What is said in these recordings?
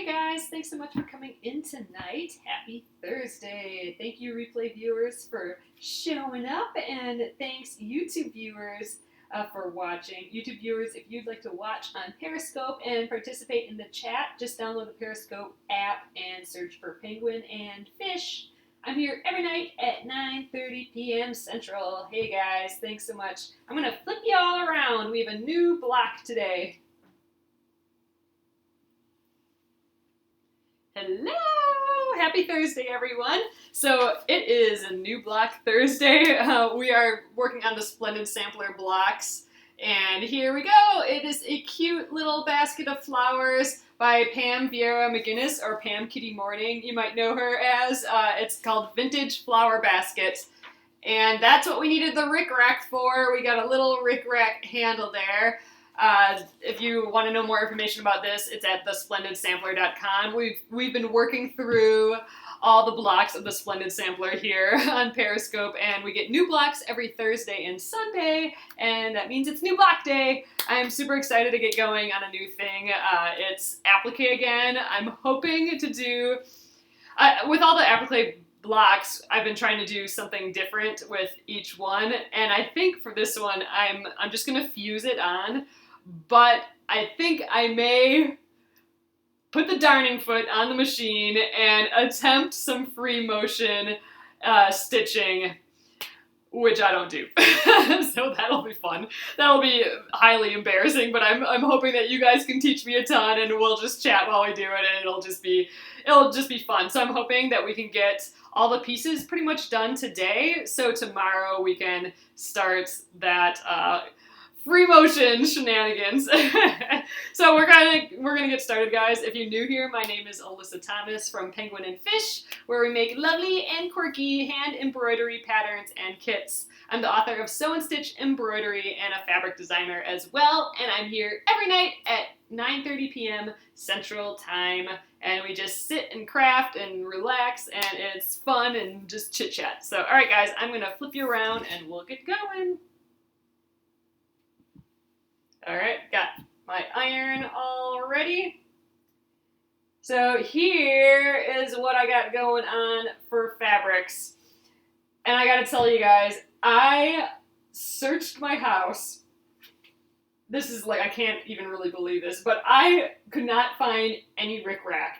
Hey guys, thanks so much for coming in tonight. Happy Thursday. Thank you replay viewers for showing up, and thanks YouTube viewers for watching. YouTube viewers, if you'd like to watch on Periscope and participate in the chat, just download the Periscope app and search for Penguin and Fish. I'm here every night at 9:30 p.m. Central. Hey guys, thanks so much. I'm going to flip you all around. We have a new block today. Hello! Happy Thursday, everyone. So it is a new block Thursday. We are working on the Splendid Sampler blocks. And here we go. It is a cute little basket of flowers by Vieira McGinnis, or Pam Kitty Morning, you might know her as. It's called Vintage Flower Basket. And that's what we needed the rickrack for. We got a little rickrack handle there. If you want to know more information about this, it's at thesplendidsampler.com. We've been working through all the blocks of the Splendid Sampler here on Periscope, and we get new blocks every Thursday and Sunday, and that means it's new block day. I'm super excited to get going on a new thing. It's appliqué again. I'm hoping to do, with all the appliqué blocks, I've been trying to do something different with each one, and I think for this one, I'm just gonna fuse it on. But I think I may put the darning foot on the machine and attempt some free motion stitching, which I don't do. So that'll be fun. That'll be highly embarrassing, but I'm hoping that you guys can teach me a ton, and we'll just chat while we do it, and it'll just be fun. So I'm hoping that we can get all the pieces pretty much done today, so tomorrow we can start that free motion shenanigans. So we're gonna get started, guys. If you're new here, my name is Alyssa Thomas from Penguin and Fish, where we make lovely and quirky hand embroidery patterns and kits. I'm the author of Sew and Stitch Embroidery and a fabric designer as well, and I'm here every night at 9:30 p.m. Central Time, and we just sit and craft and relax, and it's fun and just chit chat. So, all right, guys, I'm gonna flip you around and we'll get going. All right, got my iron all ready. So here is what I got going on for fabrics. And I gotta tell you guys, I searched my house. This is like, I can't even really believe this, but I could not find any rickrack.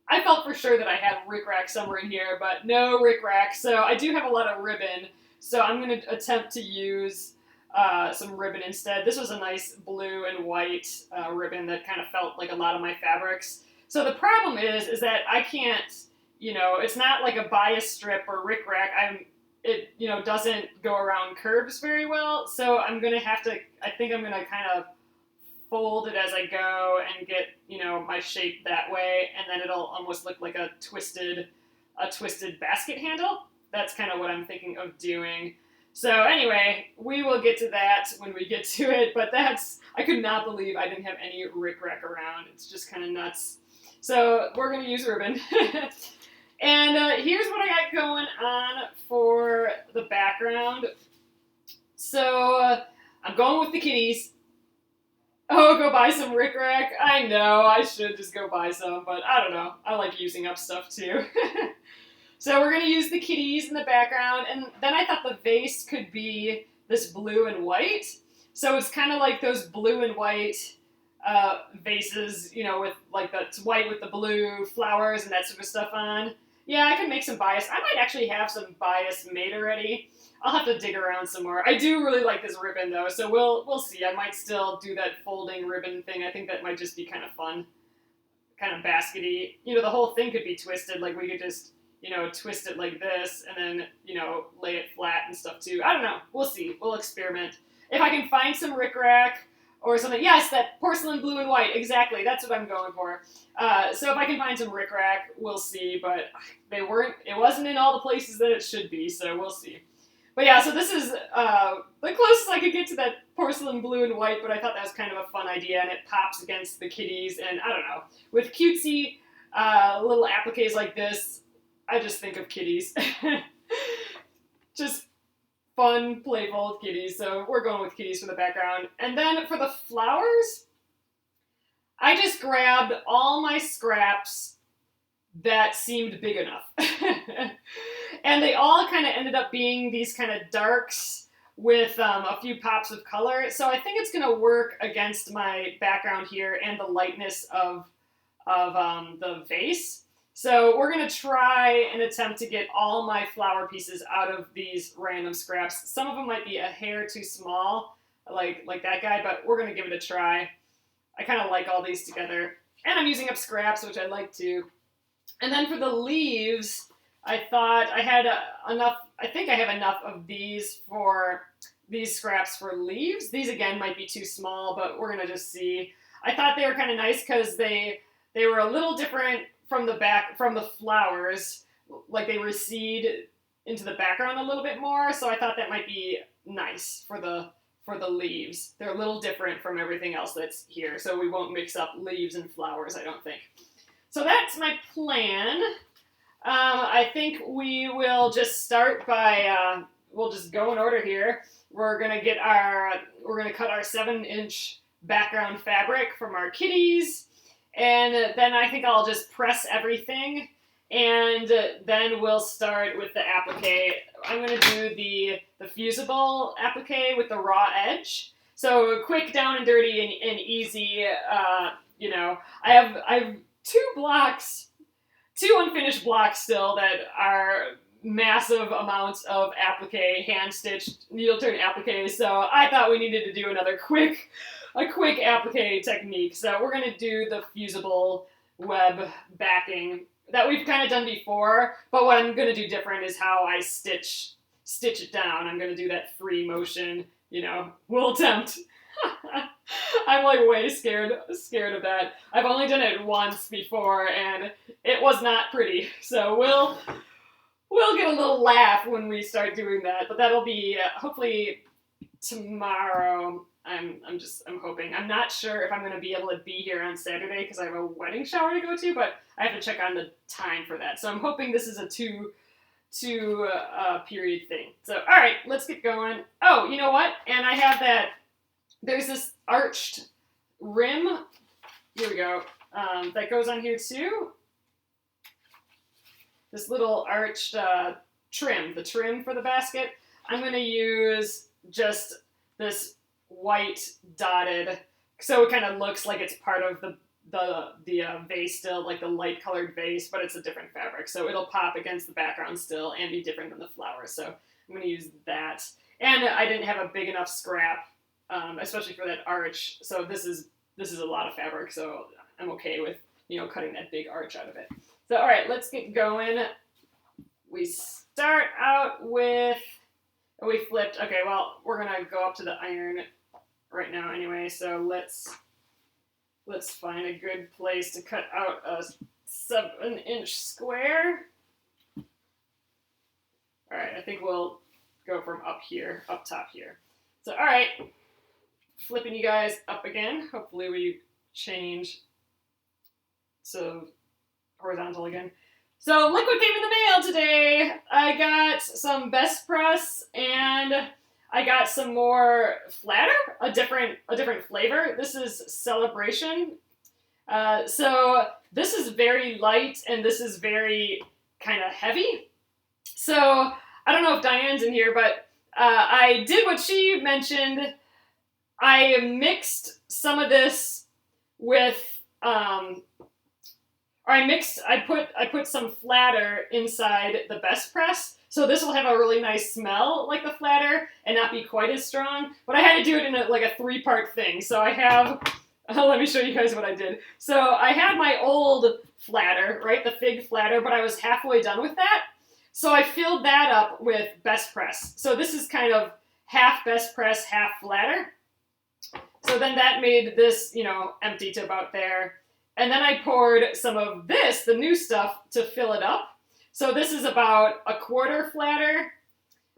I felt for sure that I had rickrack somewhere in here, but no rickrack. So I do have a lot of ribbon. So I'm gonna attempt to use some ribbon instead. This was a nice blue and white ribbon that kind of felt like a lot of my fabrics. So the problem is that I can't, it's not like a bias strip or rickrack. It doesn't go around curves very well. So I'm gonna have to, I think I'm gonna kind of fold it as I go and get, my shape that way, and then it'll almost look like a twisted basket handle. That's kind of what I'm thinking of doing. So anyway, we will get to that when we get to it, but I could not believe I didn't have any rickrack around. It's just kind of nuts. So we're going to use ribbon. And here's what I got going on for the background. So I'm going with the kitties. Oh, go buy some rickrack. I know, I should just go buy some, but I don't know. I like using up stuff too. So we're going to use the kitties in the background, and then I thought the vase could be this blue and white. So it's kind of like those blue and white vases, with like that's white with the blue flowers and that sort of stuff on. Yeah, I can make some bias. I might actually have some bias made already. I'll have to dig around some more. I do really like this ribbon though, so we'll see. I might still do that folding ribbon thing. I think that might just be kind of fun, kind of baskety. The whole thing could be twisted. Like we could just twist it like this, and then, lay it flat and stuff too. I don't know. We'll see. We'll experiment. If I can find some rickrack or something. Yes, that porcelain blue and white. Exactly. That's what I'm going for. So if I can find some rickrack, we'll see. But it wasn't in all the places that it should be, so we'll see. But yeah, so this is the closest I could get to that porcelain blue and white, but I thought that was kind of a fun idea, and it pops against the kitties, and I don't know. With cutesy little appliques like this, I just think of kitties. Just fun, playful kitties. So we're going with kitties for the background. And then for the flowers, I just grabbed all my scraps that seemed big enough. And they all kind of ended up being these kind of darks with a few pops of color. So I think it's going to work against my background here and the lightness of the vase. So we're going to try and attempt to get all my flower pieces out of these random scraps. Some of them might be a hair too small, like that guy, but we're going to give it a try. I kind of like all these together. And I'm using up scraps, which I like to. And then for the leaves, I thought I had enough, I think I have enough of these scraps for leaves. These again might be too small, but we're going to just see. I thought they were kind of nice because they were a little different from the flowers, like they recede into the background a little bit more, so I thought that might be nice for the leaves. They're a little different from everything else that's here, so we won't mix up leaves and flowers, I don't think. So that's my plan. I think we will just start by, we'll just go in order here. We're gonna cut our 7-inch background fabric from our kitties. And then I think I'll just press everything, and then we'll start with the appliqué. I'm going to do the fusible appliqué with the raw edge. So quick, down and dirty, and easy. You know, I have two unfinished blocks still that are massive amounts of appliqué, hand-stitched needle turn appliqué. So I thought we needed to do a quick appliqué technique. So we're going to do the fusible web backing that we've kind of done before, but what I'm going to do different is how I stitch it down. I'm going to do that free motion, you know, we'll attempt. I'm like way scared of that. I've only done it once before and it was not pretty. So we'll get a little laugh when we start doing that, but that'll be hopefully tomorrow. I'm hoping. I'm not sure if I'm going to be able to be here on Saturday because I have a wedding shower to go to, but I have to check on the time for that. So I'm hoping this is a two period thing. So, all right, let's get going. Oh, you know what? And I have there's this arched rim. Here we go. That goes on here too. This little arched trim, the trim for the basket. I'm going to use just this white dotted, so it kind of looks like it's part of the vase still, like the light colored vase, but it's a different fabric, so it'll pop against the background still and be different than the flowers. So I'm going to use that, and I didn't have a big enough scrap, especially for that arch. So this is a lot of fabric, so I'm okay with, you know, cutting that big arch out of it. So all right, let's get going. We start out with. We flipped. Okay, well, we're gonna go up to the iron right now anyway, so let's find a good place to cut out a 7-inch square. All right, I think we'll go from up top here. So, all right, flipping you guys up again. Hopefully we change to horizontal again. So look what came in the mail today. I got some Best Press and I got some more flatter, a different flavor. This is Celebration. So this is very light and this is very kind of heavy. So I don't know if Diane's in here, but I did what she mentioned. I mixed some of this with I put some flatter inside the Best Press, so this will have a really nice smell like the flatter and not be quite as strong, but I had to do it in a 3-part thing. So I have, let me show you guys what I did. So I had my old flatter, right, the fig flatter, but I was halfway done with that, so I filled that up with Best Press. So this is kind of half Best Press, half flatter. So then that made this, you know, empty to about there. And then I poured some of this, the new stuff, to fill it up. So this is about a quarter flatter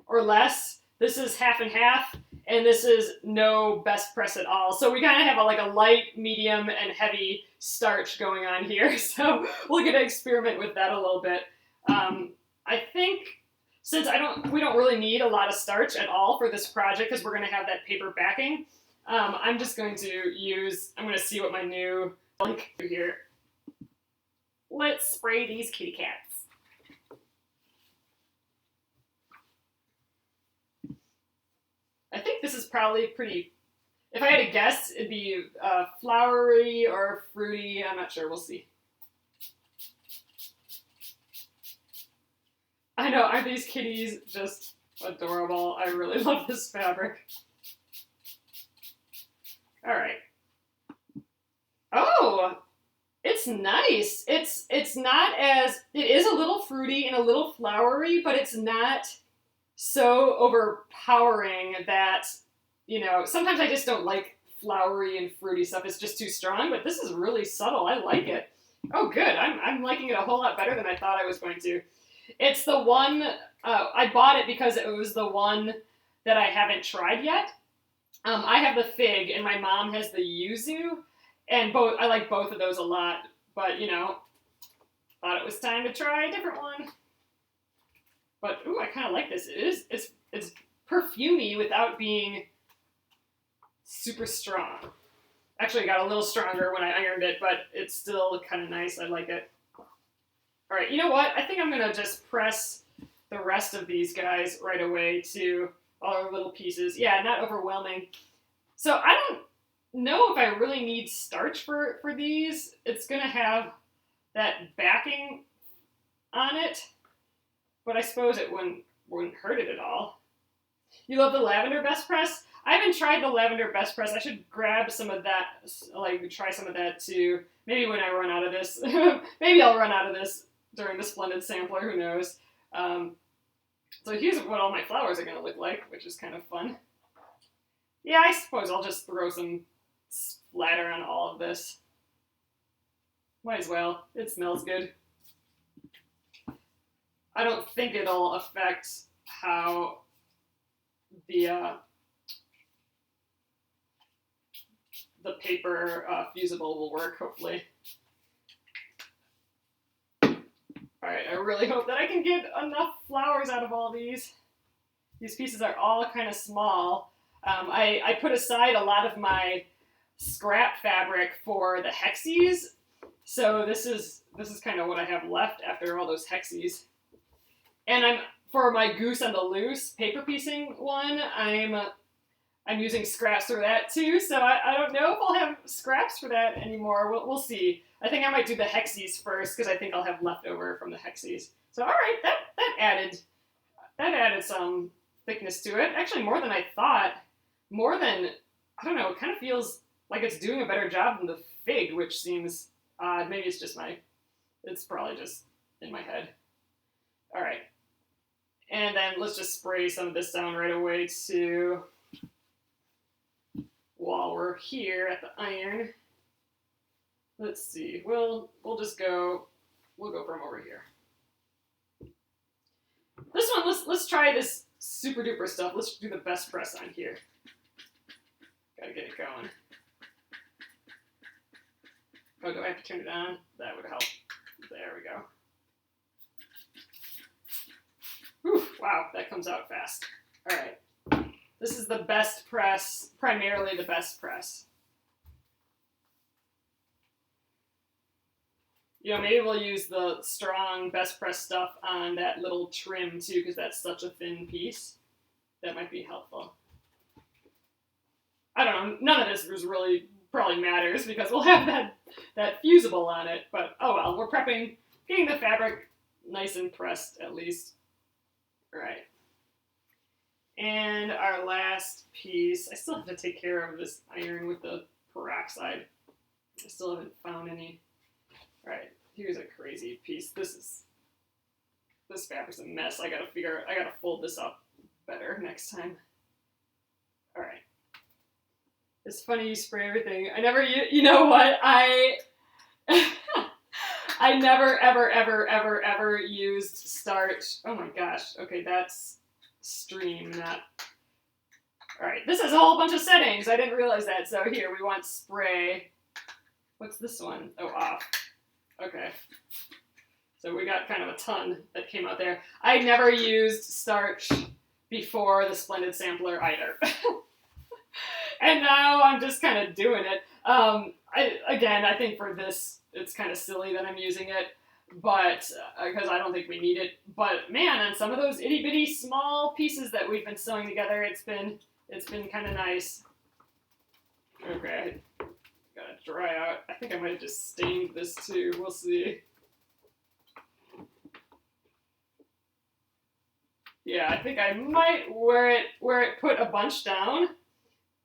or less. This is half and half, and this is no Best Press at all. So we kind of have a light, medium, and heavy starch going on here. So we'll get to experiment with that a little bit. I think since we don't really need a lot of starch at all for this project because we're going to have that paper backing, I'm just going to I'm going to see what my new like here. Let's spray these kitty cats. I think this is probably pretty, if I had to guess, it'd be flowery or fruity. I'm not sure. We'll see. I know, aren't these kitties just adorable? I really love this fabric. All right. Oh, it's nice. It's not as, it is a little fruity and a little flowery, but it's not so overpowering that, you know, sometimes I just don't like flowery and fruity stuff. It's just too strong, but this is really subtle. I like it. Oh, good. I'm liking it a whole lot better than I thought I was going to. It's the one, I bought it because it was the one that I haven't tried yet. I have the fig and my mom has the yuzu, and I like both of those a lot, but you know, thought it was time to try a different one. But ooh, I kind of like this. It's perfumey without being super strong. Actually, it got a little stronger when I ironed it, but it's still kind of nice. I like it. All right, you know what? I think I'm going to just press the rest of these guys right away to all our little pieces. Yeah, not overwhelming. So I don't know if I really need starch for these. It's going to have that backing on it, but I suppose it wouldn't hurt it at all. You love the lavender best press? I haven't tried the lavender best press. I should grab some of that, like try some of that too. Maybe when I run out of this. Maybe I'll run out of this during the Splendid Sampler, who knows. So here's what all my flowers are going to look like, which is kind of fun. Yeah, I suppose I'll just throw some splatter on all of this. Might as well. It smells good. I don't think it'll affect how the paper fusible will work, hopefully. Alright, I really hope that I can get enough flowers out of all these. These pieces are all kind of small. I put aside a lot of my scrap fabric for the hexies, so this is kind of what I have left after all those hexies. And for my Goose on the Loose paper piecing one, I'm using scraps for that too, so I don't know if I'll have scraps for that anymore. We'll see. I think I might do the hexies first because I think I'll have leftover from the hexies. So all right, that added some thickness to it. Actually, more than I thought. More than, I don't know, it kind of feels like it's doing a better job than the fig, which seems odd. Maybe it's probably just in my head. All right. And then let's just spray some of this down right away too. While we're here at the iron, let's see. We'll go from over here. This one, let's try this super duper stuff. Let's do the best press on here. Gotta get it going. Oh, do I have to turn it on? That would help. There we go. Whew, wow, that comes out fast. All right. This is the best press, primarily the best press. You know, maybe we'll use the strong best press stuff on that little trim too, because that's such a thin piece. That might be helpful. I don't know, none of this really probably matters because we'll have that fusible on it, but oh well, we're prepping, getting the fabric nice and pressed at least. All right. And our last piece, I still have to take care of this iron with the peroxide. I still haven't found any. All right, here's a crazy piece. This fabric's a mess. I gotta fold this up better next time. All right. It's funny you spray everything. I never, you know what? I never, ever used starch. Oh my gosh. Okay, that's stream, not... Alright, this has a whole bunch of settings. I didn't realize that. So here, we want spray. What's this one? Oh, off. Okay. So we got kind of a ton that came out there. I never used starch before the Splendid Sampler either. And now I'm just kind of doing it. I think for this, it's kind of silly that I'm using it, but because I don't think we need it. But man, on some of those itty bitty small pieces that we've been sewing together, it's been kind of nice. Okay, gotta dry out. I think I might have just stained this too. We'll see. Yeah, I think I might where it put a bunch down.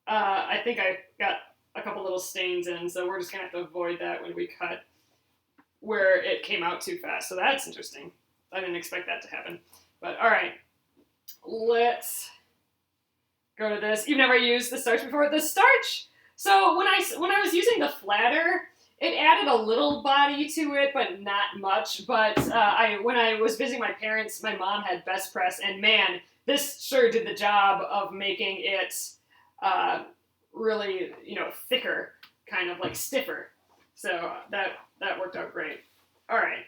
I think I got a couple little stains in, so we're just gonna have to avoid that when we cut where it came out too fast. So that's interesting. I didn't expect that to happen. But all right, let's go to this. You've never used the starch before. The starch. So when I was using the flatter, it added a little body to it, but not much. But when I was visiting my parents, my mom had Best Press, and man, this sure did the job of making it really, thicker, kind of like stiffer. So that worked out great. All right,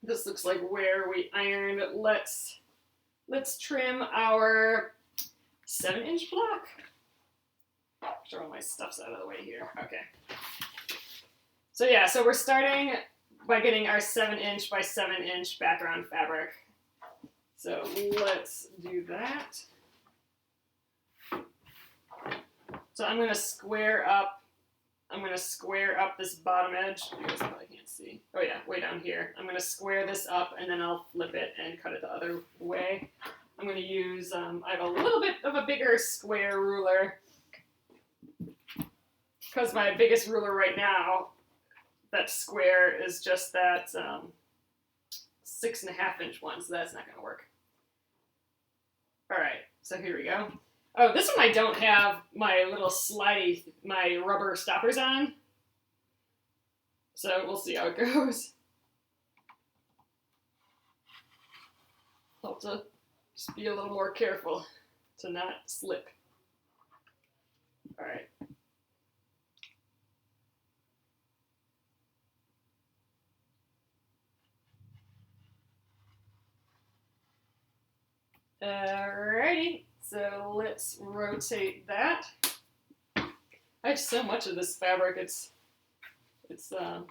this looks like where we ironed. Let's trim our 7-inch block. Make sure all my stuff's out of the way here. Okay. So yeah, so we're starting by getting our 7-inch by 7-inch background fabric. So let's do that. So I'm gonna square up this bottom edge. You guys probably can't see. Oh yeah, way down here. I'm gonna square this up and then I'll flip it and cut it the other way. I'm gonna use, I have a little bit of a bigger square ruler because my biggest ruler right now, that square, is just that 6.5-inch one, so that's not gonna work. All right, so here we go. Oh, this one I don't have my little slidey, my rubber stoppers on. So we'll see how it goes. I'll have to just be a little more careful to not slip. All right. Alrighty. So let's rotate that. I have so much of this fabric, it's kind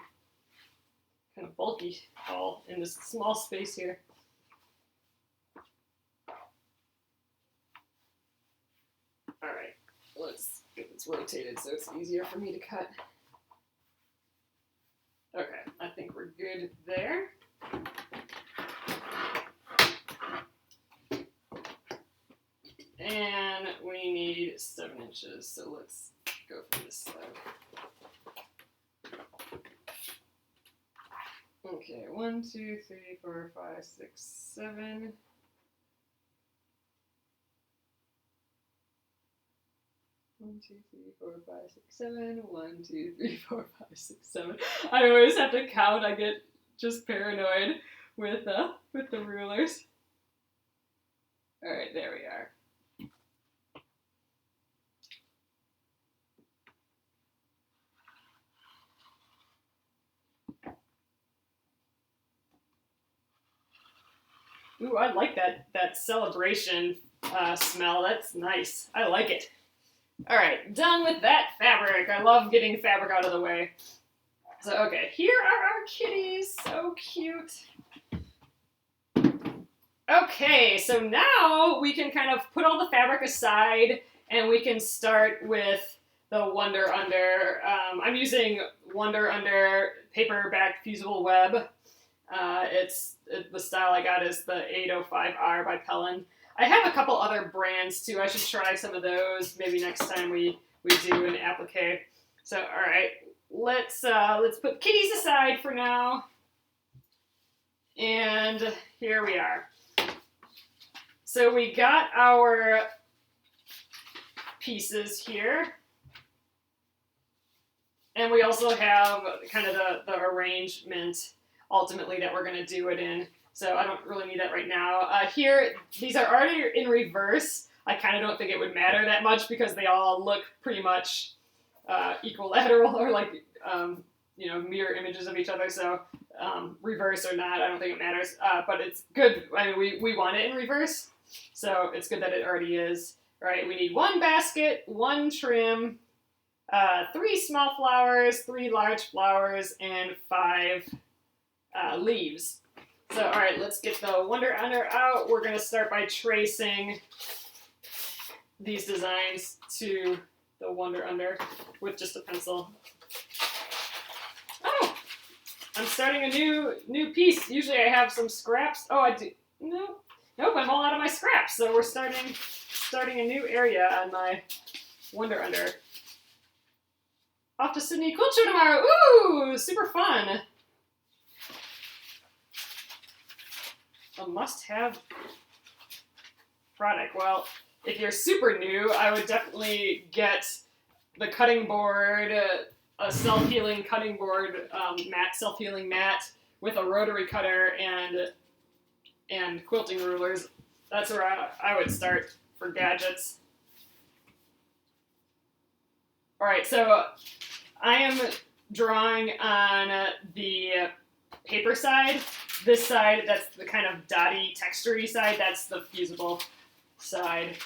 of bulky all in this small space here. All right, let's get this rotated so it's easier for me to cut. Okay, I think we're good there. And we need 7 inches, so let's go from this side. Okay, 1, 2, 3, 4, 5, 6, 7. One, 2, 3, 4, 5, 6, 7. 1, 2, 3, 4, 5, 6, 7. I always have to count. I get just paranoid with the rulers. All right, there we are. Ooh, I like that celebration smell. That's nice. I like it. All right, done with that fabric. I love getting fabric out of the way. So, okay, here are our kitties. So cute. Okay, so now we can kind of put all the fabric aside and we can start with the Wonder Under. I'm using Wonder Under paper-backed fusible web. The style I got is the 805R by Pellin. I have a couple other brands too. I should try some of those maybe next time we do an applique. So all right, let's put kitties aside for now. And here we are. So we got our pieces here. And we also have kind of the arrangement ultimately that we're going to do it in. So I don't really need that right now. Here, these are already in reverse. I kind of don't think it would matter that much because they all look pretty much equilateral or like, mirror images of each other. So reverse or not, I don't think it matters. But it's good. I mean, we want it in reverse. So it's good that it already is. All right, we need one basket, one trim, 3 small flowers, 3 large flowers, and 5 leaves. So, all right, let's get the Wonder Under out. We're going to start by tracing these designs to the Wonder Under with just a pencil. Oh, I'm starting a new piece. Usually I have some scraps. Oh, I do. Nope, I'm all out of my scraps. So we're starting a new area on my Wonder Under. Off to Sydney Quilt Show tomorrow. Ooh, super fun. A must-have product. Well, if you're super new, I would definitely get the cutting board, a self-healing cutting board, self-healing mat with a rotary cutter and quilting rulers. That's where I would start for gadgets. All right, so I am drawing on the paper side. This side, that's the kind of dotty, textury side. That's the fusible side.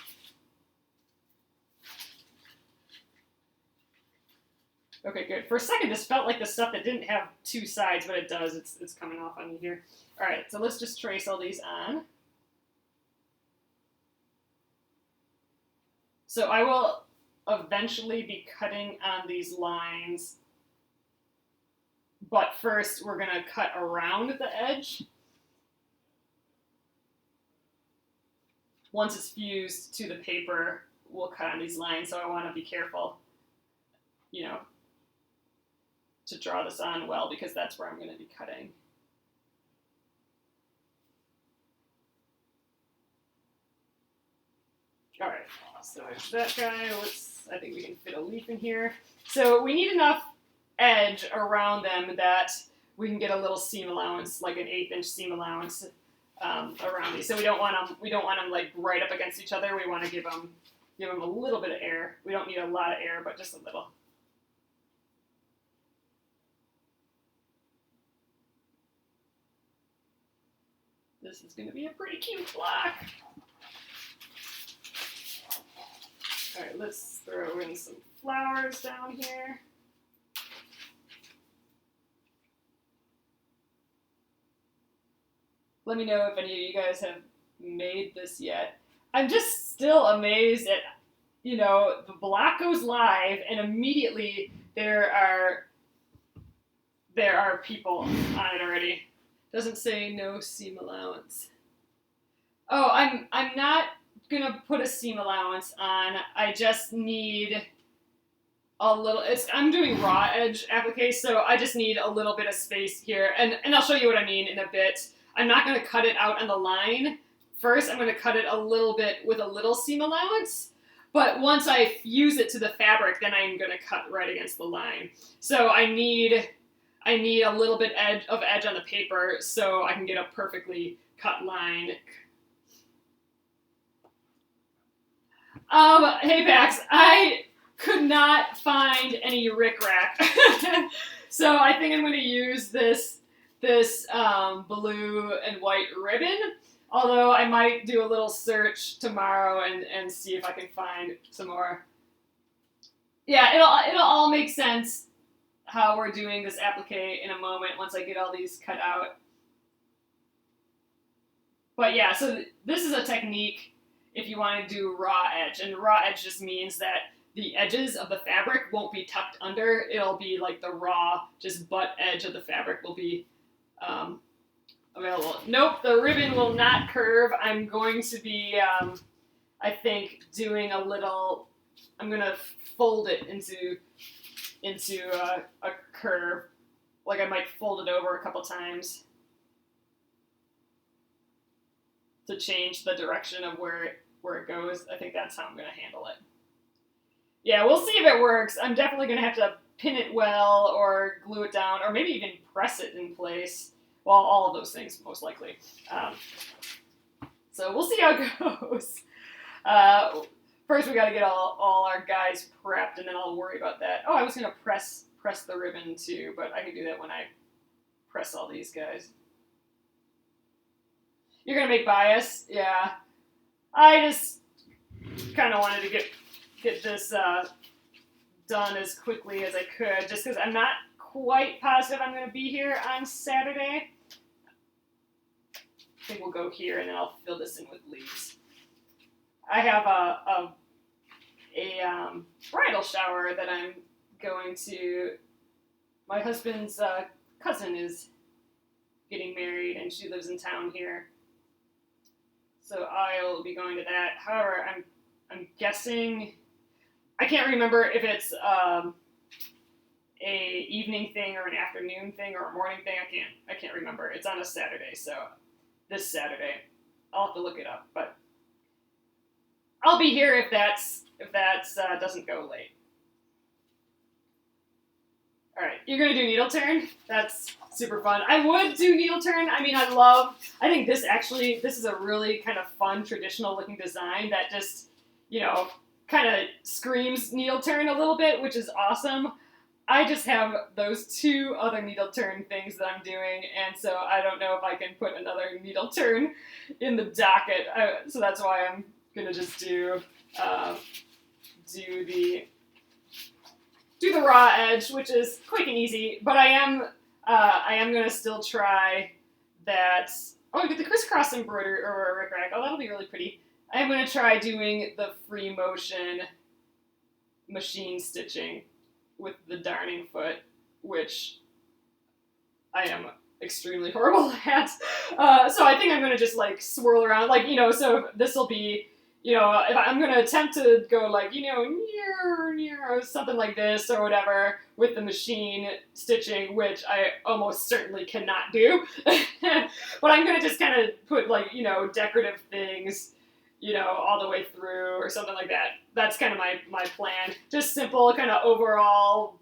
Okay, good. For a second, this felt like the stuff that didn't have 2 sides, but it does. It's coming off on you here. All right, so let's just trace all these on. So I will eventually be cutting on these lines, but first we're going to cut around the edge. Once it's fused to the paper, we'll cut on these lines, so I want to be careful, you know, to draw this on well, because that's where I'm going to be cutting. All right, so there's that guy. I think we can fit a leaf in here. So we need enough edge around them that we can get a little seam allowance, like an 1/8 inch seam allowance around these. So we don't want them like right up against each other. We want to give them a little bit of air. We don't need a lot of air, but just a little. This is going to be a pretty cute block. All right, let's throw in some flowers down here. Let me know if any of you guys have made this yet. I'm just still amazed at, you know, the block goes live and immediately there are people on it already. Doesn't say no seam allowance. Oh, I'm not gonna put a seam allowance on. I just need a little. I'm doing raw edge applique, so I just need a little bit of space here, and I'll show you what I mean in a bit. I'm not gonna cut it out on the line. First, I'm gonna cut it a little bit with a little seam allowance, but once I fuse it to the fabric, then I'm gonna cut right against the line. So I need a little bit of edge on the paper so I can get a perfectly cut line. Hey Pax, I could not find any rickrack. So I think I'm going to use this blue and white ribbon, although I might do a little search tomorrow and see if I can find some more. Yeah, it'll all make sense how we're doing this applique in a moment once I get all these cut out. But yeah, so this is a technique if you want to do raw edge, and raw edge just means that the edges of the fabric won't be tucked under. It'll be like the raw, just butt edge of the fabric will be available. Nope, the ribbon will not curve. I'm going to be, I think, doing a little, I'm going to fold it into a curve. Like I might fold it over a couple times to change the direction of where it goes. I think that's how I'm going to handle it. Yeah, we'll see if it works. I'm definitely going to have to pin it well or glue it down or maybe even press it in place. Well, all of those things, most likely. So we'll see how it goes. First, we got to get all our guys prepped, and then I'll worry about that. Oh, I was going to press the ribbon too, but I can do that when I press all these guys. You're going to make bias? Yeah. I just kind of wanted to get this done as quickly as I could, just because I'm not quite positive I'm going to be here on Saturday. I think we'll go here, and then I'll fill this in with leaves. I have a bridal shower that I'm going to. My husband's cousin is getting married, and she lives in town here, so I'll be going to that. However, I'm guessing, I can't remember if it's a evening thing or an afternoon thing or a morning thing. I can't remember. It's on a Saturday, so this Saturday. I'll have to look it up, but I'll be here if that doesn't go late. All right, you're gonna do needle turn? That's super fun. I would do needle turn. I mean, I think this is a really kind of fun, traditional looking design that just, you know, kind of screams needle turn a little bit, which is awesome. I just have those two other needle turn things that I'm doing, and so I don't know if I can put another needle turn in the docket. So that's why I'm gonna just do the raw edge, which is quick and easy. But I am gonna still try that. Oh, you get the crisscross embroidery or rickrack. Oh, that'll be really pretty. I am gonna try doing the free motion machine stitching with the darning foot, which I am extremely horrible at. So I think I'm gonna just like swirl around, like, you know. So this will be, you know, if I'm gonna attempt to go like, you know, near something like this or whatever with the machine stitching, which I almost certainly cannot do. But I'm gonna just kind of put like, you know, decorative things, you know, all the way through or something like that. That's kind of my plan. Just simple, kind of overall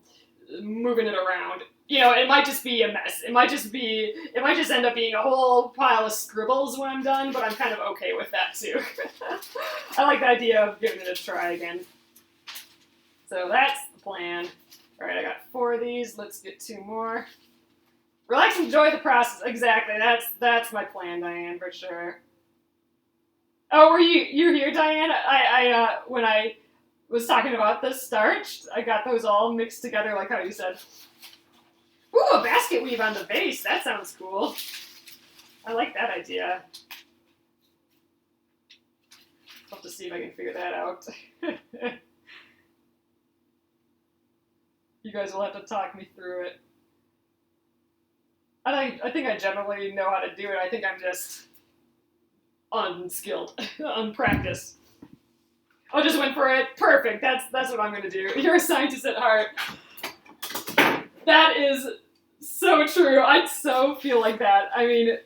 moving it around. You know, it might just be a mess. It might just end up being a whole pile of scribbles when I'm done, but I'm kind of okay with that too. I like the idea of giving it a try again. So that's the plan. All right, I got 4 of these. Let's get 2 more. Relax and enjoy the process. Exactly. That's my plan, Diane, for sure. Oh, were you here, Diane? I when I was talking about the starch, I got those all mixed together like how you said. Ooh, a basket weave on the base. That sounds cool. I like that idea. I'll have to see if I can figure that out. You guys will have to talk me through it. I think I generally know how to do it. I think I'm just unskilled, unpracticed. I just went for it. Perfect. That's what I'm gonna do. You're a scientist at heart. That is so true. I so feel like that. I mean,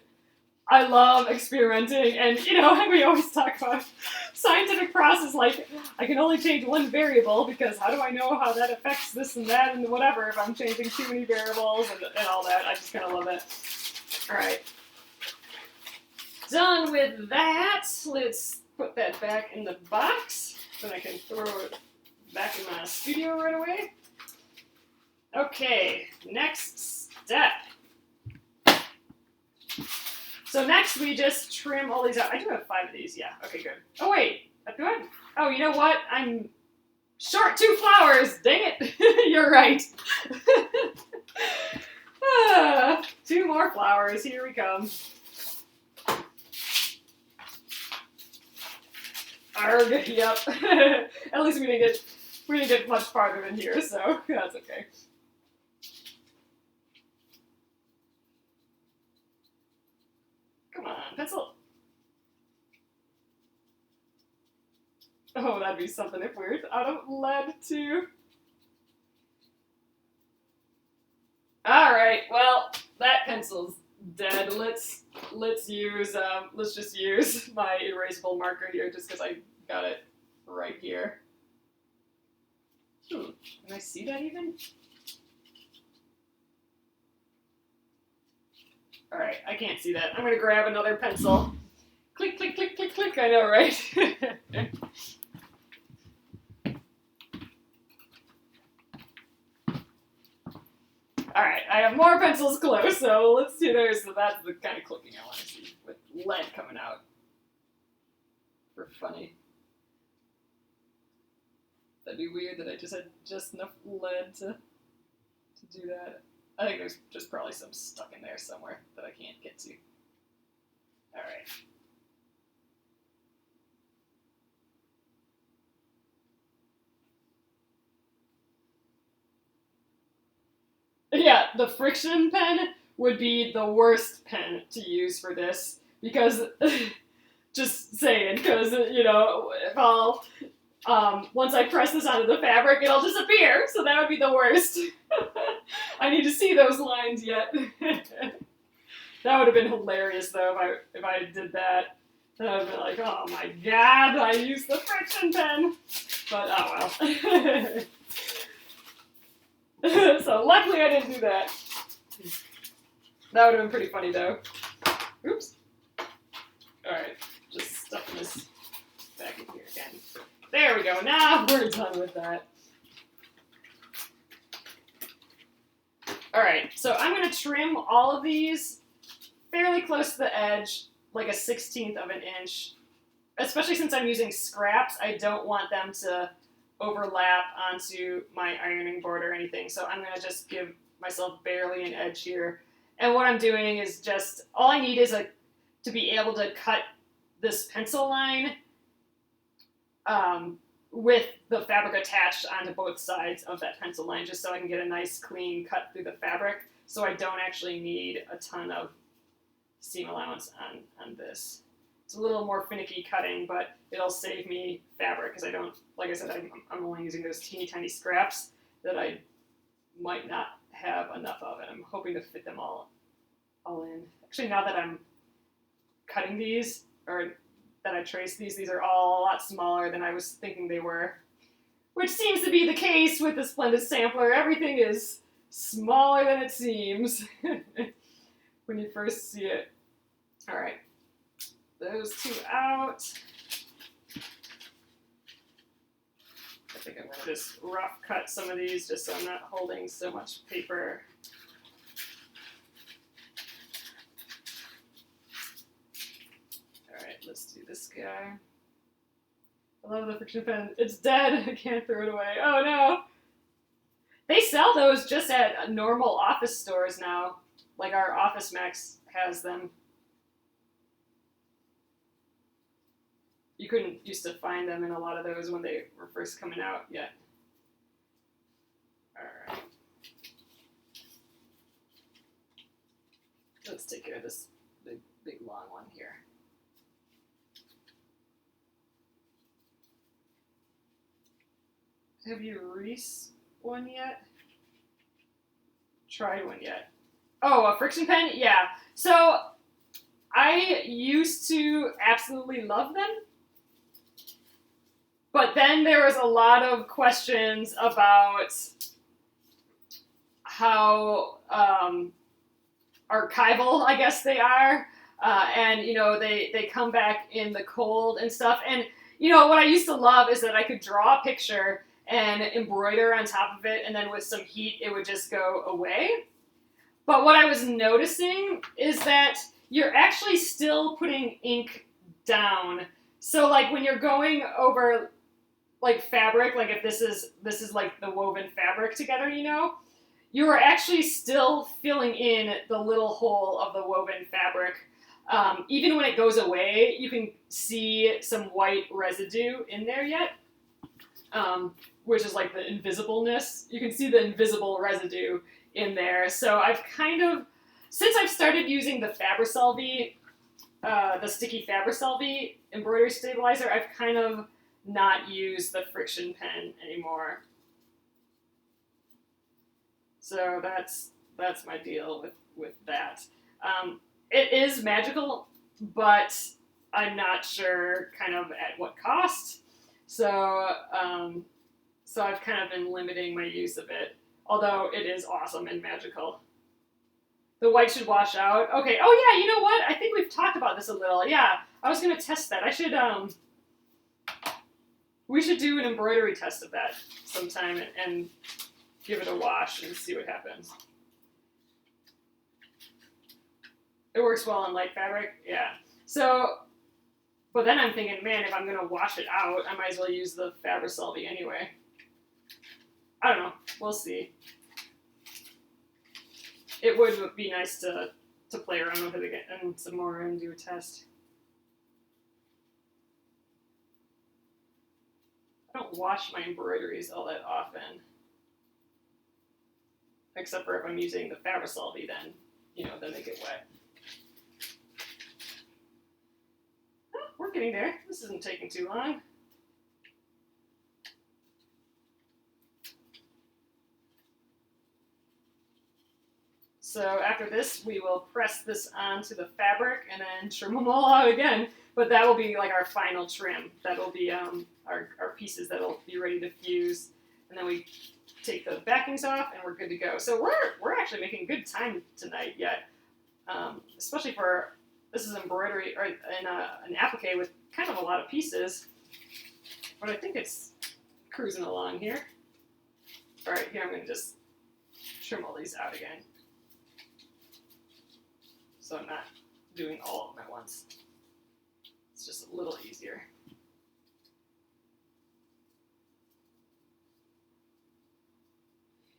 I love experimenting, and you know, we always talk about scientific process, like I can only change one variable because how do I know how that affects this and that and whatever if I'm changing too many variables and all that. I just kind of love it. All right. Done with that. Let's put that back in the box. Then I can throw it back in my studio right away. Okay, next step. So next we just trim all these out. I do have 5 of these, yeah. Okay, good. Oh wait, do I? Oh, you know what? I'm short 2 flowers. Dang it. You're right. 2 more flowers. Here we come. Arg, yep. At least we didn't get much farther than here, so that's okay. Come on, pencil. Oh, that'd be something if we were out of lead too. All right, well, that pencil's dead. Let's just use my erasable marker here just because I got it right here. Can I see that even? All right, I can't see that. I'm gonna grab another pencil. Click, click, click, click, click. I know, right? All right, I have more pencils close, so let's do those. So that's the kind of clicking I want to see with lead coming out. For funny. That'd be weird that I just had just enough lead to do that. I think there's just probably some stuck in there somewhere that I can't get to. All right. Yeah, the friction pen would be the worst pen to use for this because, just saying, because, you know, if I'll, once I press this onto the fabric, it'll disappear, so that would be the worst. I need to see those lines yet. That would have been hilarious, though, if I did that. Then I would be like, oh my god, I used the friction pen. But, oh well. So luckily I didn't do that. That would have been pretty funny though. Oops. Alright, just stuffing this back in here again. There we go, now we're done with that. Alright, so I'm going to trim all of these fairly close to the edge, like a 1/16 of an inch. Especially since I'm using scraps, I don't want them to overlap onto my ironing board or anything, so I'm going to just give myself barely an edge here. And what I'm doing is just, all I need is to be able to cut this pencil line with the fabric attached onto both sides of that pencil line, just so I can get a nice clean cut through the fabric, so I don't actually need a ton of seam allowance on this. It's a little more finicky cutting, but it'll save me fabric because I don't, like I said, I'm only using those teeny tiny scraps that I might not have enough of, and I'm hoping to fit them all in. Actually, now that I'm cutting these, or that I traced these are all a lot smaller than I was thinking they were, which seems to be the case with the Splendid Sampler. Everything is smaller than it seems when you first see it. All right. Those two out. I think I'm going to just rough cut some of these just so I'm not holding so much paper. Alright, let's do this guy. I love the friction pen. It's dead. I can't throw it away. Oh no! They sell those just at normal office stores now. Like our Office Max has them. You couldn't used to find them in a lot of those when they were first coming out yet. Alright. Let's take care of this big long one here. Have you Reese one yet? Tried one yet? Oh, a friction pen? Yeah. So, I used to absolutely love them. But then there was a lot of questions about how archival, I guess they are, and you know they come back in the cold and stuff. And you know what I used to love is that I could draw a picture and embroider on top of it, and then with some heat it would just go away. But what I was noticing is that you're actually still putting ink down. So like when you're going over like fabric, like if this is like the woven fabric together, you know, you are actually still filling in the little hole of the woven fabric. Even when it goes away, you can see some white residue in there yet, which is like the invisibleness. You can see the invisible residue in there. So I've kind of, since I've started using the Fabricelvi, the sticky Fabricelvi embroidery stabilizer, I've kind of not use the friction pen anymore. So that's my deal with that. It is magical, but I'm not sure kind of at what cost. So so I've kind of been limiting my use of it, although it is awesome and magical. The white should wash out. Okay, oh yeah, you know what? I think we've talked about this a little. Yeah, I was gonna test that. I should, we should do an embroidery test of that sometime and give it a wash and see what happens. It works well on light fabric, yeah. So, but then I'm thinking, man, if I'm gonna wash it out, I might as well use the Fabricelvi anyway. I don't know. We'll see. It would be nice to play around with it again and some more and do a test. I don't wash my embroideries all that often. Except for if I'm using the Fabrisolvi, then, then they get wet. Oh, we're getting there. This isn't taking too long. So after this, we will press this onto the fabric and then trim them all out again. But that will be like our final trim. That'll be our pieces that'll be ready to fuse. And then we take the backings off and we're good to go. So we're actually making good time tonight yet. Especially for, this is embroidery, or an applique with kind of a lot of pieces. But I think it's cruising along here. All right, here I'm going to just trim all these out again. So I'm not doing all of them at once. It's just a little easier.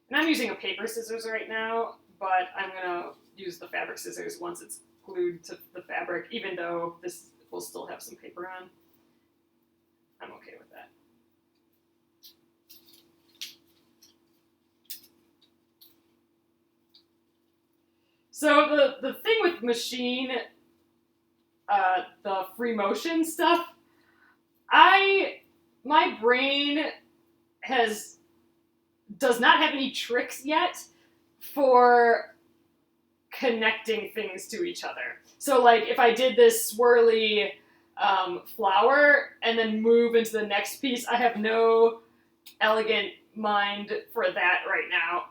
And I'm using a paper scissors right now, but I'm going to use the fabric scissors once it's glued to the fabric, even though this will still have some paper on. I'm okay with that. So the thing with machine, the free motion stuff, my brain does not have any tricks yet for connecting things to each other. So like if I did this swirly flower and then move into the next piece, I have no elegant mind for that right now.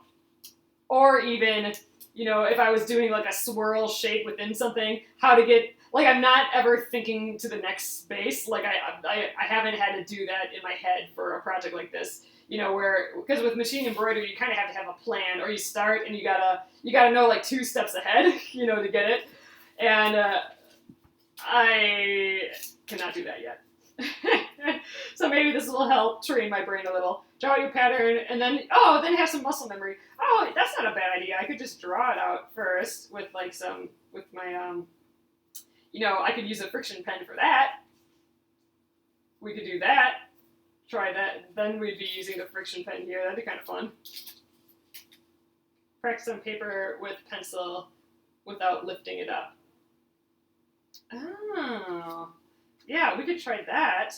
Or even, if I was doing like a swirl shape within something, how to get, like I'm not ever thinking to the next space. Like I haven't had to do that in my head for a project like this. Because with machine embroidery, you kind of have to have a plan, or you start and you gotta know like 2 steps ahead, to get it. And I cannot do that yet. So maybe this will help train my brain a little. Draw your pattern, and then have some muscle memory. Oh, that's not a bad idea. I could just draw it out first with my, I could use a friction pen for that. We could do that. Try that. Then we'd be using the friction pen here. That'd be kind of fun. Practice on paper with pencil without lifting it up. Oh, yeah, we could try that.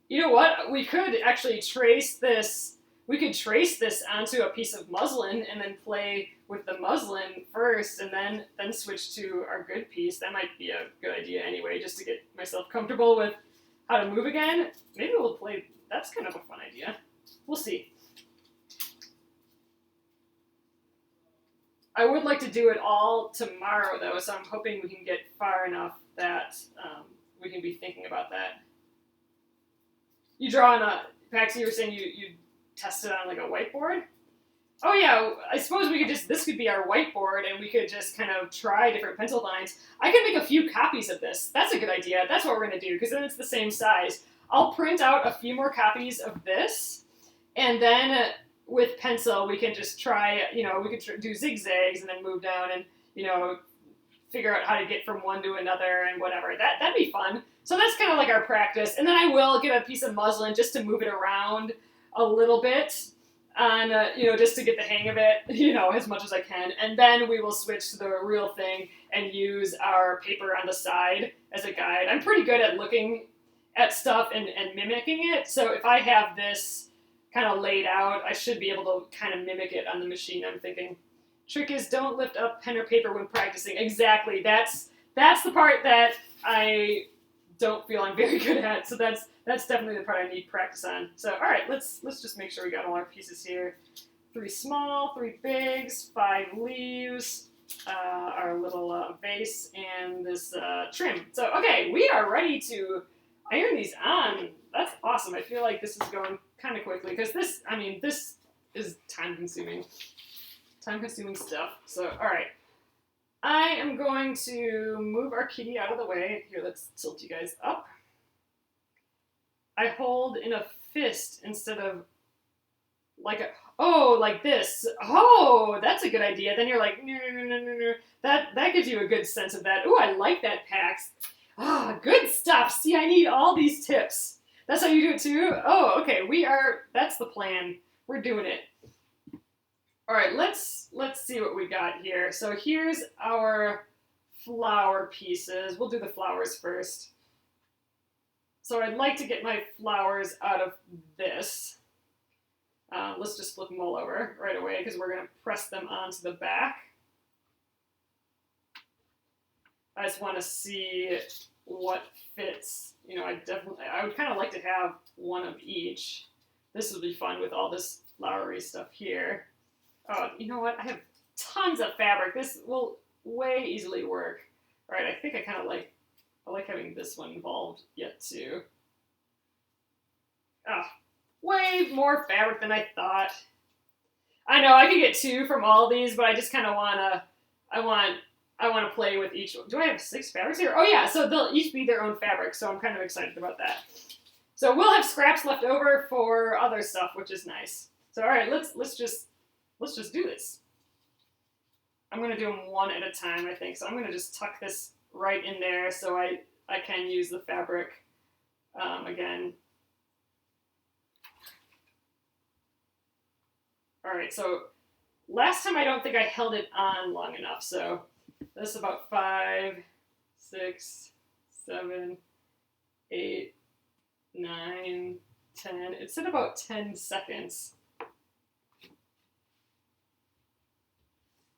You know what? We could actually trace this. We could trace this onto a piece of muslin and then play with the muslin first, and then switch to our good piece. That might be a good idea anyway, just to get myself comfortable with how to move again. Maybe we'll play. That's kind of a fun idea. We'll see. I would like to do it all tomorrow, though, so I'm hoping we can get far enough that we can be thinking about that. You draw on Paxi, you were saying you test it on like a whiteboard? Oh yeah, I suppose we could this could be our whiteboard and we could just kind of try different pencil lines. I could make a few copies of this. That's a good idea. That's what we're going to do, because then it's the same size. I'll print out a few more copies of this, and then with pencil we can just try, we could do zigzags and then move down and, figure out how to get from one to another and whatever. That'd be fun. So that's kind of like our practice. And then I will get a piece of muslin just to move it around a little bit on, just to get the hang of it, as much as I can. And then we will switch to the real thing and use our paper on the side as a guide. I'm pretty good at looking at stuff and mimicking it. So if I have this kind of laid out, I should be able to kind of mimic it on the machine, I'm thinking. Trick is don't lift up pen or paper when practicing. Exactly. That's the part that I don't feel I'm very good at. So that's definitely the part I need practice on. So all right, let's just make sure we got all our pieces here. 3 small, 3 bigs, 5 leaves, our little vase, and this trim. So okay, we are ready to iron these on. That's awesome. I feel like this is going kind of quickly because this is time-consuming stuff. So, all right. I am going to move our kitty out of the way. Here, let's tilt you guys up. I hold in a fist instead of like oh, like this. Oh, that's a good idea. Then you're like, no, no, no, no, no. That gives you a good sense of that. Ooh, I like that, Pax. Ah, good stuff. See, I need all these tips. That's how you do it too? Oh, okay. That's the plan. We're doing it. All right, let's see what we got here. So here's our flower pieces. We'll do the flowers first. So I'd like to get my flowers out of this. Let's just flip them all over right away because we're going to press them onto the back. I just want to see what fits. You know, I would kind of like to have one of each. This would be fun with all this flowery stuff here. Oh, you know what? I have tons of fabric. This will way easily work. All right, I think I kind of like having this one involved yet too. Ah, way more fabric than I thought. I know I could get 2 from all these, but I just kind of I want to play with each one. Do I have 6 fabrics here? Oh yeah, so they'll each be their own fabric, so I'm kind of excited about that. So we'll have scraps left over for other stuff, which is nice. So all right, let's just do this. I'm going to do them one at a time, I think. So I'm going to just tuck this right in there so I can use the fabric again. All right, so last time I don't think I held it on long enough. So this is about 5, 6, 7, 8, 9, 10. It said about 10 seconds.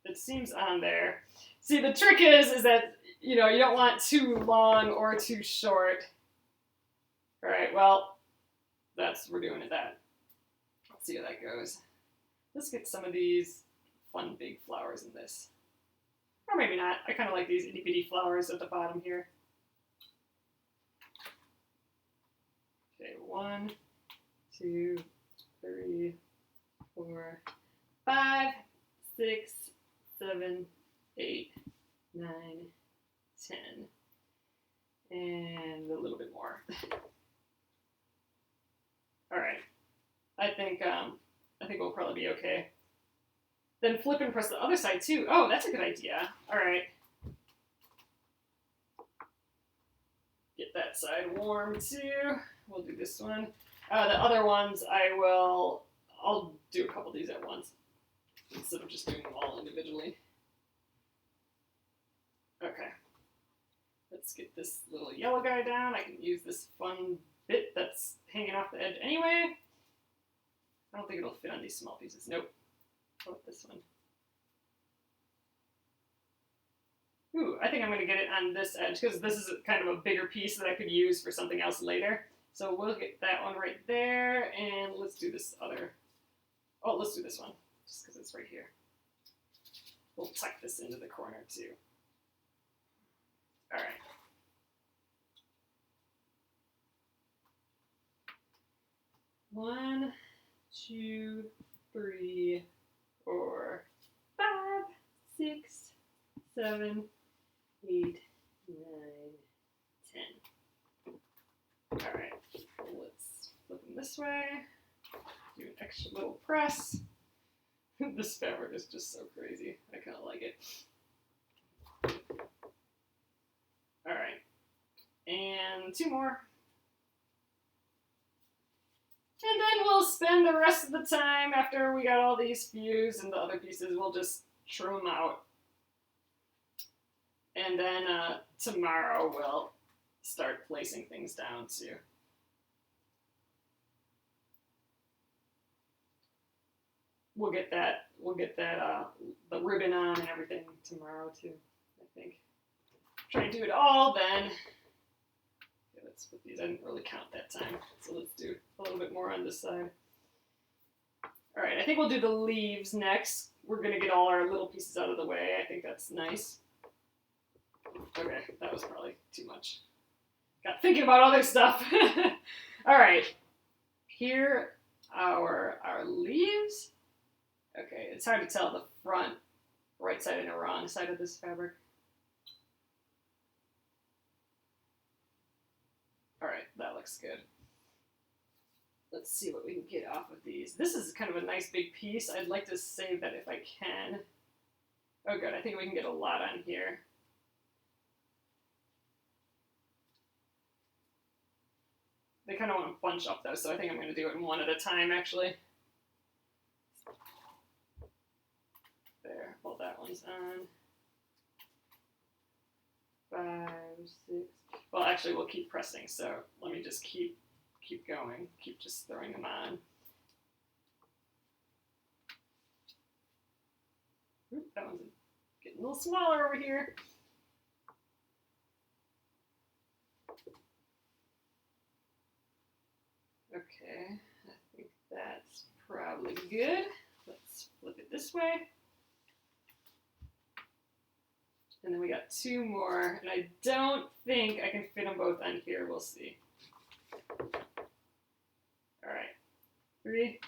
It seems on there. See, the trick is that, you know, you don't want too long or too short. All right, well, we're doing it that. Let's see how that goes. Let's get some of these fun big flowers in this. Or maybe not. I kind of like these itty bitty flowers at the bottom here. Okay, 1, 2, 3, 4, 5, 6, 7, 8, 9, 10, and a little bit more. All right, I think we'll probably be okay. Then flip and press the other side too. Oh, that's a good idea. All right, get that side warm too. We'll do this one. The other ones I'll do a couple of these at once, instead of just doing them all individually. Okay. Let's get this little yellow guy down. I can use this fun bit that's hanging off the edge anyway. I don't think it'll fit on these small pieces. Nope. How about this one? Ooh, I think I'm going to get it on this edge because this is kind of a bigger piece that I could use for something else later. So we'll get that one right there, and let's do this other. Oh, let's do this one, just because it's right here. We'll tuck this into the corner too. All right. One, 2, 3, 4, 5, 6, 7, 8, 9, 10. All right, let's flip them this way. Do an extra little press. This fabric is just so crazy. I kind of like it. All right, and 2 more. And then we'll spend the rest of the time after we got all these fused and the other pieces, we'll just trim them out. And then tomorrow we'll start placing things down too. We'll get the ribbon on and everything tomorrow too, I think. Try and do it all then. Okay, let's put these. I didn't really count that time, so let's do a little bit more on this side. All right, I think we'll do the leaves next. We're gonna get all our little pieces out of the way. I think that's nice. Okay, that was probably too much. Got thinking about other stuff. All right, here are our leaves. Okay, it's hard to tell the front, right side and the wrong side of this fabric. All right, that looks good. let's see what we can get off of these. This is kind of a nice big piece. I'd like to save that if I can. Oh good, I think we can get a lot on here. They kind of want to bunch up though, so I think I'm going to do it one at a time actually. There, hold that one's on. 5, 6. Well, actually, we'll keep pressing. So let me just keep going. Keep just throwing them on. Oop, that one's getting a little smaller over here. Okay, I think that's probably good. Let's flip it this way. And then we got 2 more, and I don't think I can fit them both on here. We'll see. All right, 3.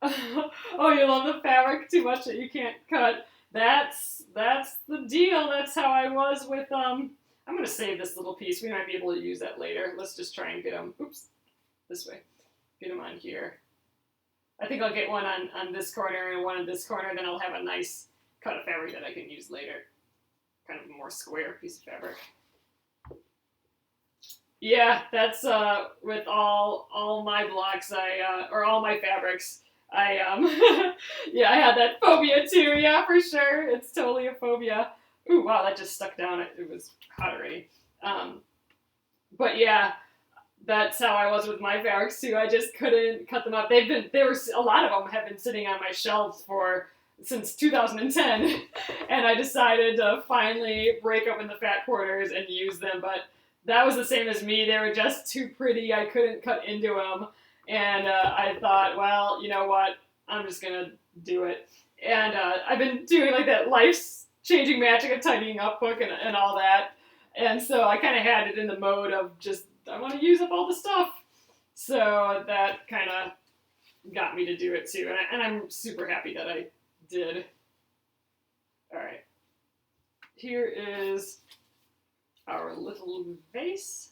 Oh, you love the fabric too much that you can't cut. That's the deal. That's how I was with I'm gonna save this little piece. We might be able to use that later. Let's just try and get them. Oops, this way. Get them on here. I think I'll get one on this corner and one on this corner. Then I'll have a nice cut of fabric that I can use later. Kind of a more square piece of fabric. Yeah, that's with all my blocks or all my fabrics. Yeah, I had that phobia too. Yeah, for sure. It's totally a phobia. Ooh, wow, that just stuck down. It was hot already. But yeah, that's how I was with my fabrics too. I just couldn't cut them up. A lot of them have been sitting on my shelves since 2010, and I decided to finally break open the fat quarters and use them, but that was the same as me. They were just too pretty. I couldn't cut into them, and I thought, well, you know what? I'm just gonna do it. And I've been doing like that life-changing magic of tidying up book and all that, and so I kind of had it in the mode of just, I want to use up all the stuff. So that kind of got me to do it too, and I'm super happy that I did. All right, here is our little vase.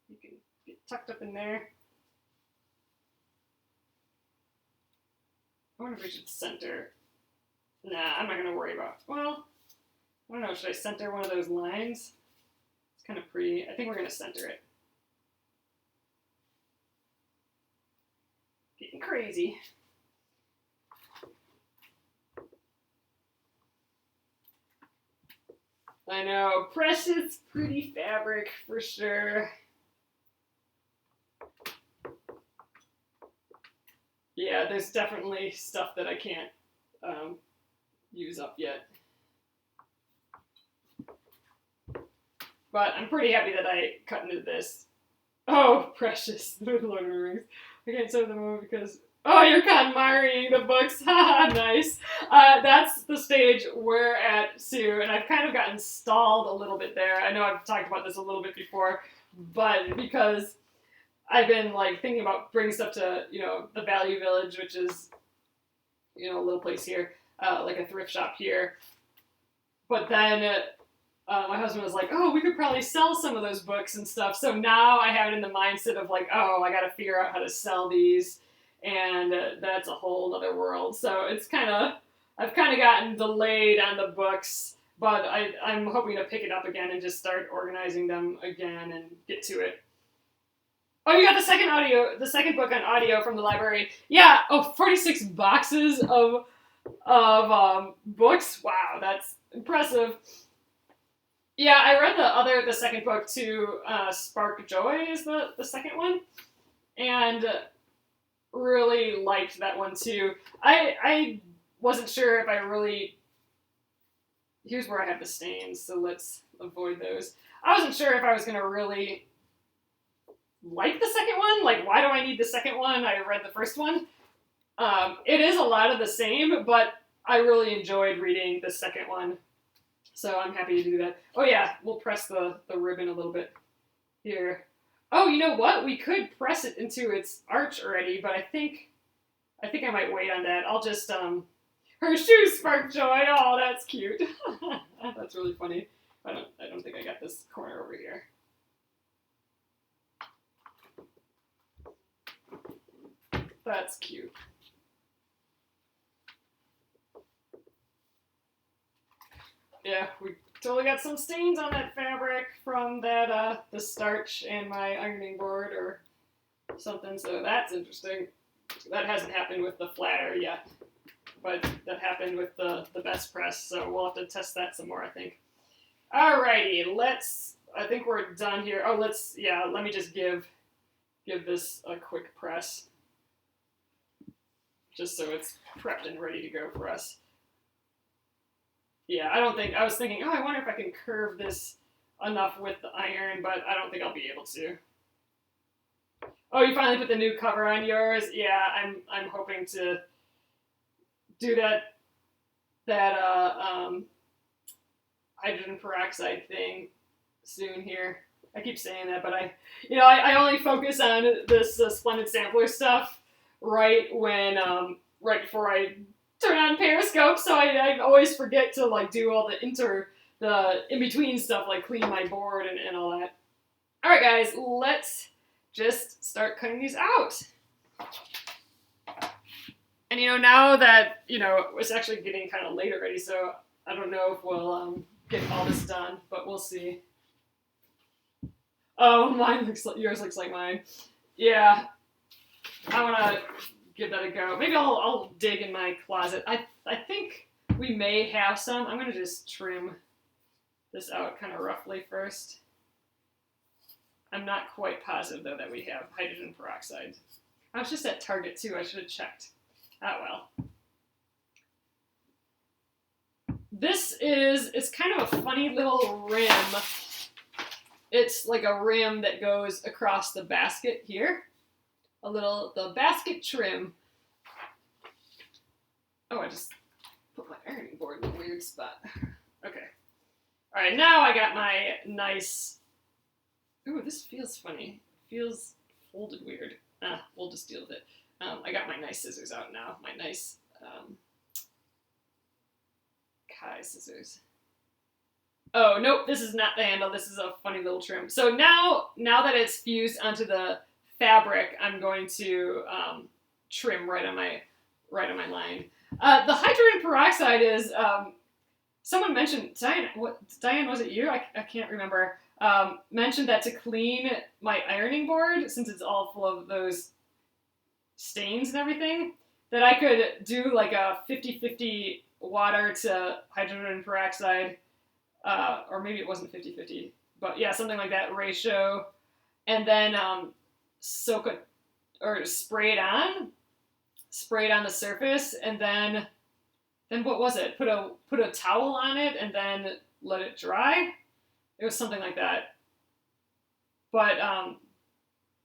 You can get tucked up in there. I wonder if we should center. Nah, I'm not gonna worry about. Well, I don't know. Should I center one of those lines? It's kind of pretty. I think we're gonna center it. Getting crazy. I know, precious, pretty fabric for sure. Yeah, there's definitely stuff that I can't use up yet. But I'm pretty happy that I cut into this. Oh, precious, the Lord of the Rings. I can't show them over because... Oh, you're admiring the books. Haha, nice. That's the stage we're at, Sue, and I've kind of gotten stalled a little bit there. I know I've talked about this a little bit before, but because I've been like thinking about bringing stuff to, the Value Village, which is, a little place here, like a thrift shop here. But then my husband was like, oh, we could probably sell some of those books and stuff. So now I have it in the mindset of like, oh, I got to figure out how to sell these. And that's a whole other world. So I've kind of gotten delayed on the books, but I'm hoping to pick it up again and just start organizing them again and get to it. Oh, you got the second book on audio from the library. Yeah. Oh, 46 boxes of books. Wow, that's impressive. Yeah, I read the second book too. Spark Joy is the second one, and really liked that one too. I wasn't sure if I really... Here's where I have the stains, so let's avoid those. I wasn't sure if I was going to really like the second one. Like, why do I need the second one? I read the first one. It is a lot of the same, but I really enjoyed reading the second one. So I'm happy to do that. Oh yeah, we'll press the ribbon a little bit here. Oh, you know what? We could press it into its arch already, but I think I might wait on that. I'll just her shoes spark joy. Oh, that's cute. That's really funny. I don't think I got this corner over here. That's cute. Yeah, we totally got some stains on that fabric from that, the starch and my ironing board or something, so that's interesting. That hasn't happened with the flatter yet, but that happened with the best press, so we'll have to test that some more, I think. Alrighty, I think we're done here. Oh, let me just give this a quick press, just so it's prepped and ready to go for us. Yeah, I was thinking, oh, I wonder if I can curve this enough with the iron, but I don't think I'll be able to. Oh, you finally put the new cover on yours? Yeah, I'm hoping to do that hydrogen peroxide thing soon here. I keep saying that, but I only focus on this Splendid Sampler stuff right before I turn on Periscope, so I always forget to like do all the in-between stuff, like clean my board and all that. Alright guys, let's just start cutting these out. And now that, it's actually getting kind of late already, so I don't know if we'll get all this done, but we'll see. Oh, yours looks like mine. Yeah, I want to give that a go. Maybe I'll dig in my closet. I think we may have some. I'm going to just trim this out kind of roughly first. I'm not quite positive, though, that we have hydrogen peroxide. I was just at Target, too. I should have checked. Ah, well. It's kind of a funny little rim. It's like a rim that goes across the basket here. The basket trim. Oh, I just put my ironing board in a weird spot. Okay. All right, now I got my nice... Ooh, this feels funny. Feels folded weird. We'll just deal with it. I got my nice scissors out now. My nice Kai scissors. Oh, nope, this is not the handle. This is a funny little trim. So now that it's fused onto the fabric, I'm going to trim right on my line. The hydrogen peroxide is someone mentioned, Diane, was it you? I can't remember. Mentioned that to clean my ironing board, since it's all full of those stains and everything, that I could do like a 50-50 water to hydrogen peroxide, or maybe it wasn't 50-50, but yeah, something like that ratio, and then soak it or spray it on the surface, and then what was it? Put a towel on it and then let it dry. It was something like that. But I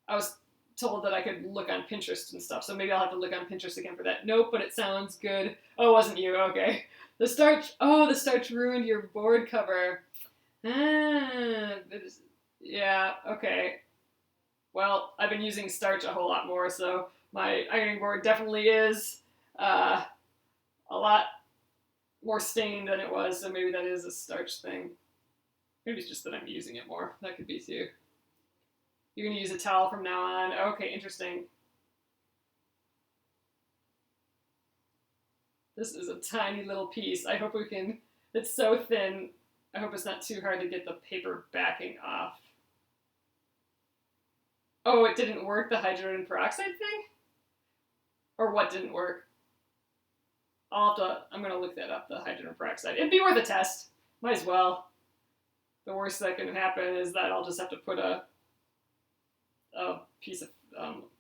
was told that I could look on Pinterest and stuff, so maybe I'll have to look on Pinterest again for that. Nope, but it sounds good. Oh, it wasn't you. Okay. The starch ruined your board cover. Yeah, okay. Well, I've been using starch a whole lot more, so my ironing board definitely is a lot more stained than it was, so maybe that is a starch thing. Maybe it's just that I'm using it more. That could be too. You're going to use a towel from now on. Okay, interesting. This is a tiny little piece. I hope we can... It's so thin. I hope it's not too hard to get the paper backing off. Oh, it didn't work, the hydrogen peroxide thing? Or what didn't work? I'm going to look that up, the hydrogen peroxide. It'd be worth a test. Might as well. The worst that can happen is that I'll just have to put a piece of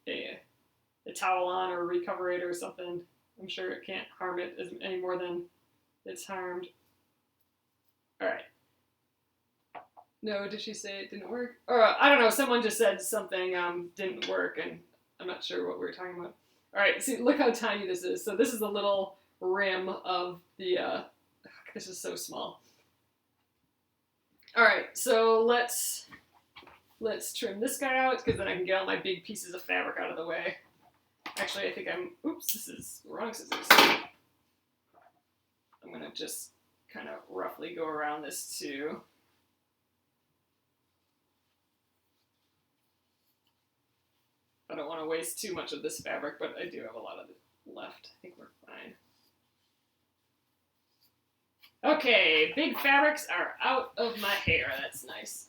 a towel on or recover it or something. I'm sure it can't harm it any more than it's harmed. All right. No, did she say it didn't work? Or I don't know. Someone just said something didn't work, and I'm not sure what we were talking about. All right. See, look how tiny this is. So this is the little rim of the. This is so small. All right. So let's trim this guy out, because then I can get all my big pieces of fabric out of the way. Actually, I think oops, this is the wrong scissors. I'm going to just kind of roughly go around this too. I don't want to waste too much of this fabric, but I do have a lot of it left. I think we're fine. Okay, big fabrics are out of my hair. That's nice.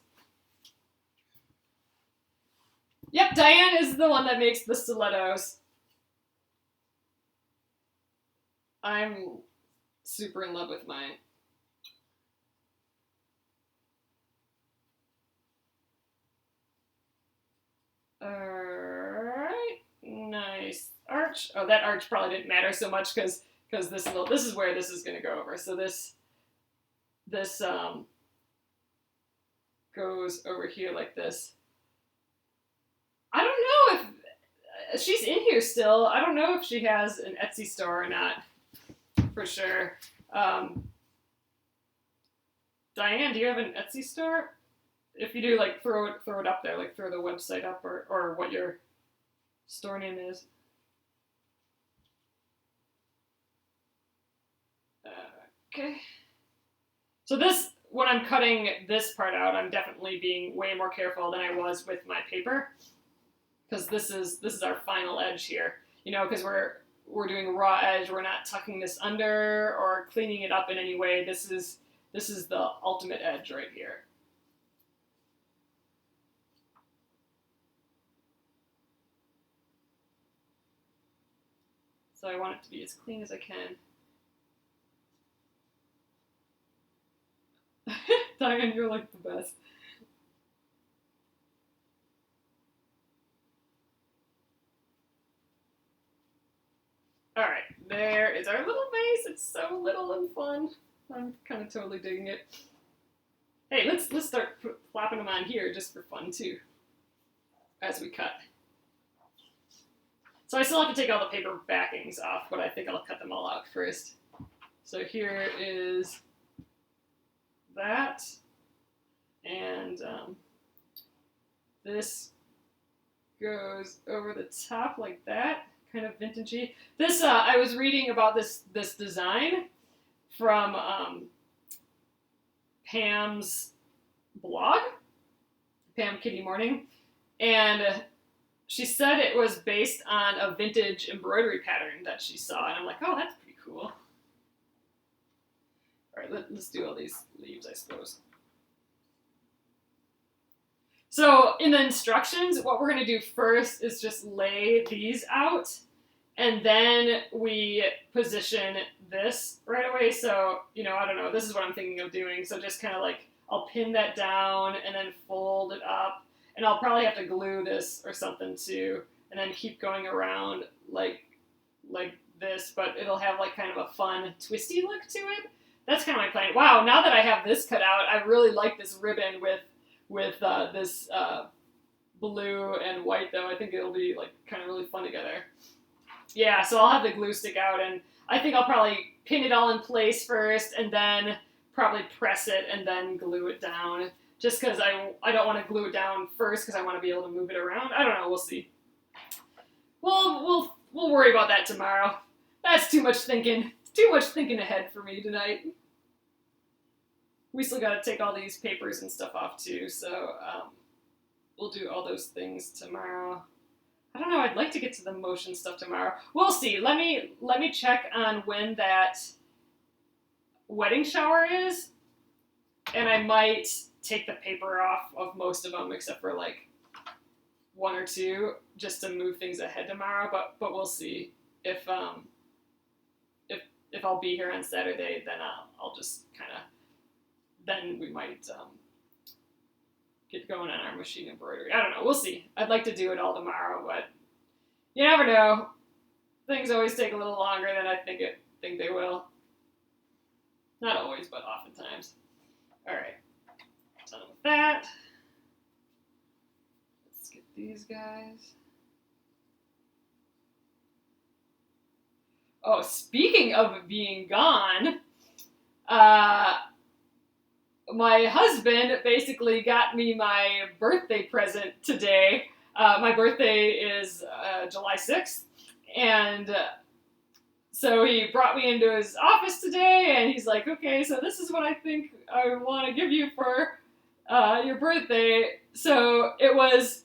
Yep, Diane is the one that makes the stilettos. I'm super in love with mine. Alright, nice arch. Oh, that arch probably didn't matter so much because this is where this is going to go over. So this goes over here like this. I don't know if she's in here still. I don't know if she has an Etsy store or not, for sure. Diane, do you have an Etsy store? If you do, like, throw it up there, like throw the website up or what your store name is. Okay. So this, when I'm cutting this part out, I'm definitely being way more careful than I was with my paper, because this is our final edge here. You know, because we're doing a raw edge. We're not tucking this under or cleaning it up in any way. This is the ultimate edge right here. So I want it to be as clean as I can. Diane, you're like the best. Alright, there is our little vase. It's so little and fun. I'm kind of totally digging it. Hey, let's start flopping them on here just for fun too, as we cut. So I still have to take all the paper backings off, but I think I'll cut them all out first. So here is that, and this goes over the top like that, kind of vintagey. This I was reading about this design from Pam's blog, Pam Kitty Morning, and she said it was based on a vintage embroidery pattern that she saw, and I'm like, oh, that's pretty cool. All right, let's do all these leaves, I suppose. So in the instructions, what we're going to do first is just lay these out, and then we position this right away. So, you know, I don't know, this is what I'm thinking of doing. So just kind of like, I'll pin that down and then fold it up. And I'll probably have to glue this or something too, and then keep going around like this, but it'll have like kind of a fun twisty look to it. That's kind of my plan. Wow, now that I have this cut out, I really like this ribbon with this blue and white though. I think it'll be like kind of really fun together. Yeah, so I'll have the glue stick out, and I think I'll probably pin it all in place first and then probably press it and then glue it down. Just because I don't want to glue it down first because I want to be able to move it around. I don't know. We'll see. We'll worry about that tomorrow. That's too much thinking. Too much thinking ahead for me tonight. We still got to take all these papers and stuff off too, so we'll do all those things tomorrow. I don't know. I'd like to get to the motion stuff tomorrow. We'll see. Let me check on when that wedding shower is, and I might take the paper off of most of them except for like one or two just to move things ahead tomorrow, but we'll see. If I'll be here on Saturday, then I'll just kind of, then we might get going on our machine embroidery. I don't know, we'll see. I'd like to do it all tomorrow, but you never know. Things always take a little longer than I think they will. Not always, but oftentimes. All right. Done with that. Let's get these guys. Oh, speaking of being gone, my husband basically got me my birthday present today. My birthday is July 6th, and so he brought me into his office today, and he's like, okay, so this is what I think I want to give you for your birthday. So it was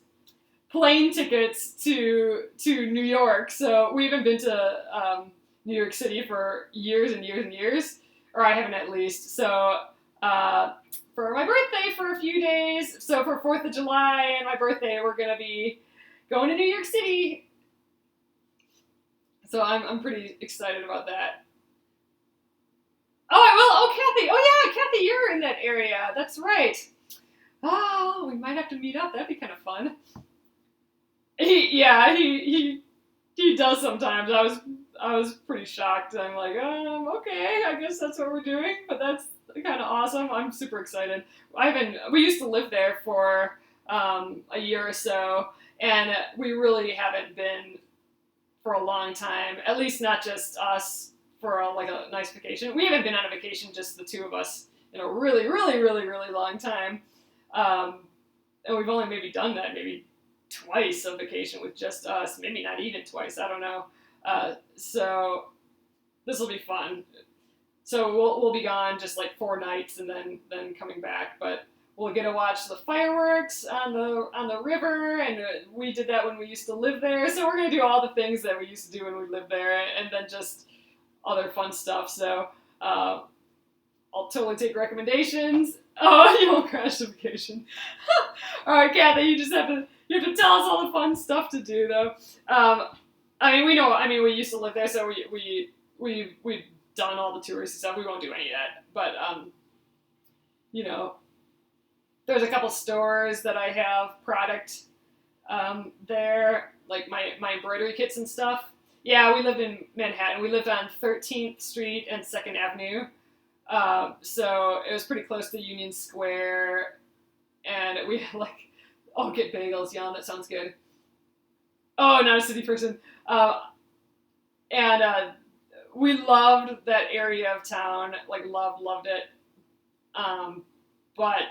plane tickets to New York. So we haven't been to New York City for years and years and years, or I haven't at least. So for my birthday for a few days, so for 4th of July and my birthday, we're gonna be going to New York City. So I'm pretty excited about that. Oh, I will. Oh, Kathy. Oh, yeah, Kathy, you're in that area. That's right. Oh, we might have to meet up. That'd be kind of fun. He does sometimes. I was pretty shocked. I'm like, okay, I guess that's what we're doing. But that's kind of awesome. I'm super excited. We used to live there for a year or so, and we really haven't been for a long time. At least not just us. For a nice vacation. We haven't been on a vacation, just the two of us, in a really, really, really, really long time. And we've only maybe done that maybe twice, a vacation with just us. Maybe not even twice. I don't know. So this will be fun. So we'll be gone just like 4 nights and then coming back. But we'll get to watch the fireworks on the river, and we did that when we used to live there. So we're gonna do all the things that we used to do when we lived there, and then just other fun stuff. So I'll totally take recommendations. Oh, you won't crash the vacation. All right, Kathy, you have to tell us all the fun stuff to do though. We used to live there, so we've done all the touristy stuff. We won't do any of that, but there's a couple stores that I have product there, like my embroidery kits and stuff. Yeah, we lived in Manhattan. We lived on 13th Street and 2nd Avenue. So it was pretty close to Union Square. And we get bagels. Yeah, that sounds good. Oh, not a city person. We loved that area of town. Loved it. But,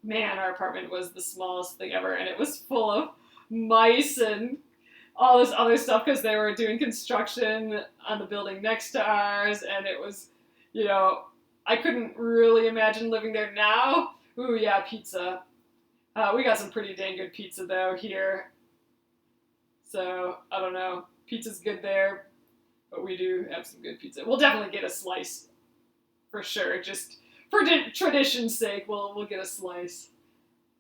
man, our apartment was the smallest thing ever. And it was full of mice and all this other stuff because they were doing construction on the building next to ours, and it was, I couldn't really imagine living there now. Ooh, yeah, pizza. We got some pretty dang good pizza, though, here. So, I don't know. Pizza's good there, but we do have some good pizza. We'll definitely get a slice, for sure. Just for tradition's sake, we'll get a slice.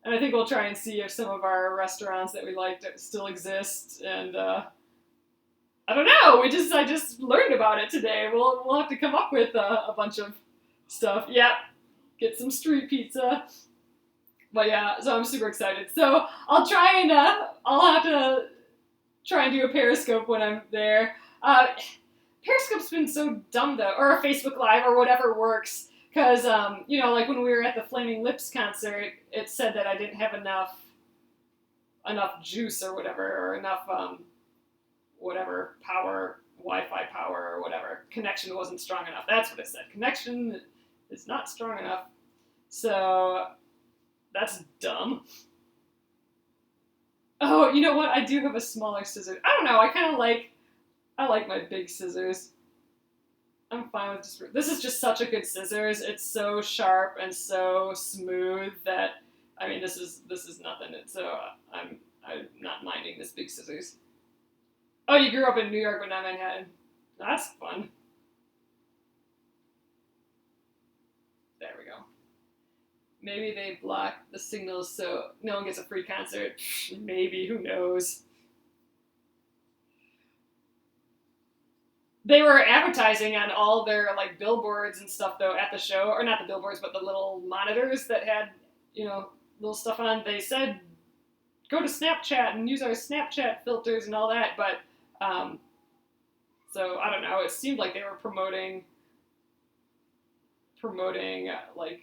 And I think we'll try and see if some of our restaurants that we liked still exist. And I don't know. I just learned about it today. We'll have to come up with a bunch of stuff. Yeah, get some street pizza. But yeah, so I'm super excited. So I'll have to try and do a Periscope when I'm there. Periscope's been so dumb though, or a Facebook Live or whatever works. Because, like when we were at the Flaming Lips concert, it said that I didn't have enough juice or whatever, or enough, whatever, power, Wi-Fi power or whatever. Connection wasn't strong enough. That's what it said. Connection is not strong enough. So, that's dumb. Oh, you know what? I do have a smaller scissors. I don't know. I like my big scissors. I'm fine with just. This is just such a good scissors. It's so sharp and so smooth that this is nothing. So I'm not minding this big scissors. Oh, you grew up in New York but not Manhattan. That's fun. There we go. Maybe they block the signals so no one gets a free concert. Maybe, who knows? They were advertising on all their billboards and stuff though at the show, or not the billboards, but the little monitors that had little stuff on. They said go to Snapchat and use our Snapchat filters and all that, but so I don't know. It seemed like they were promoting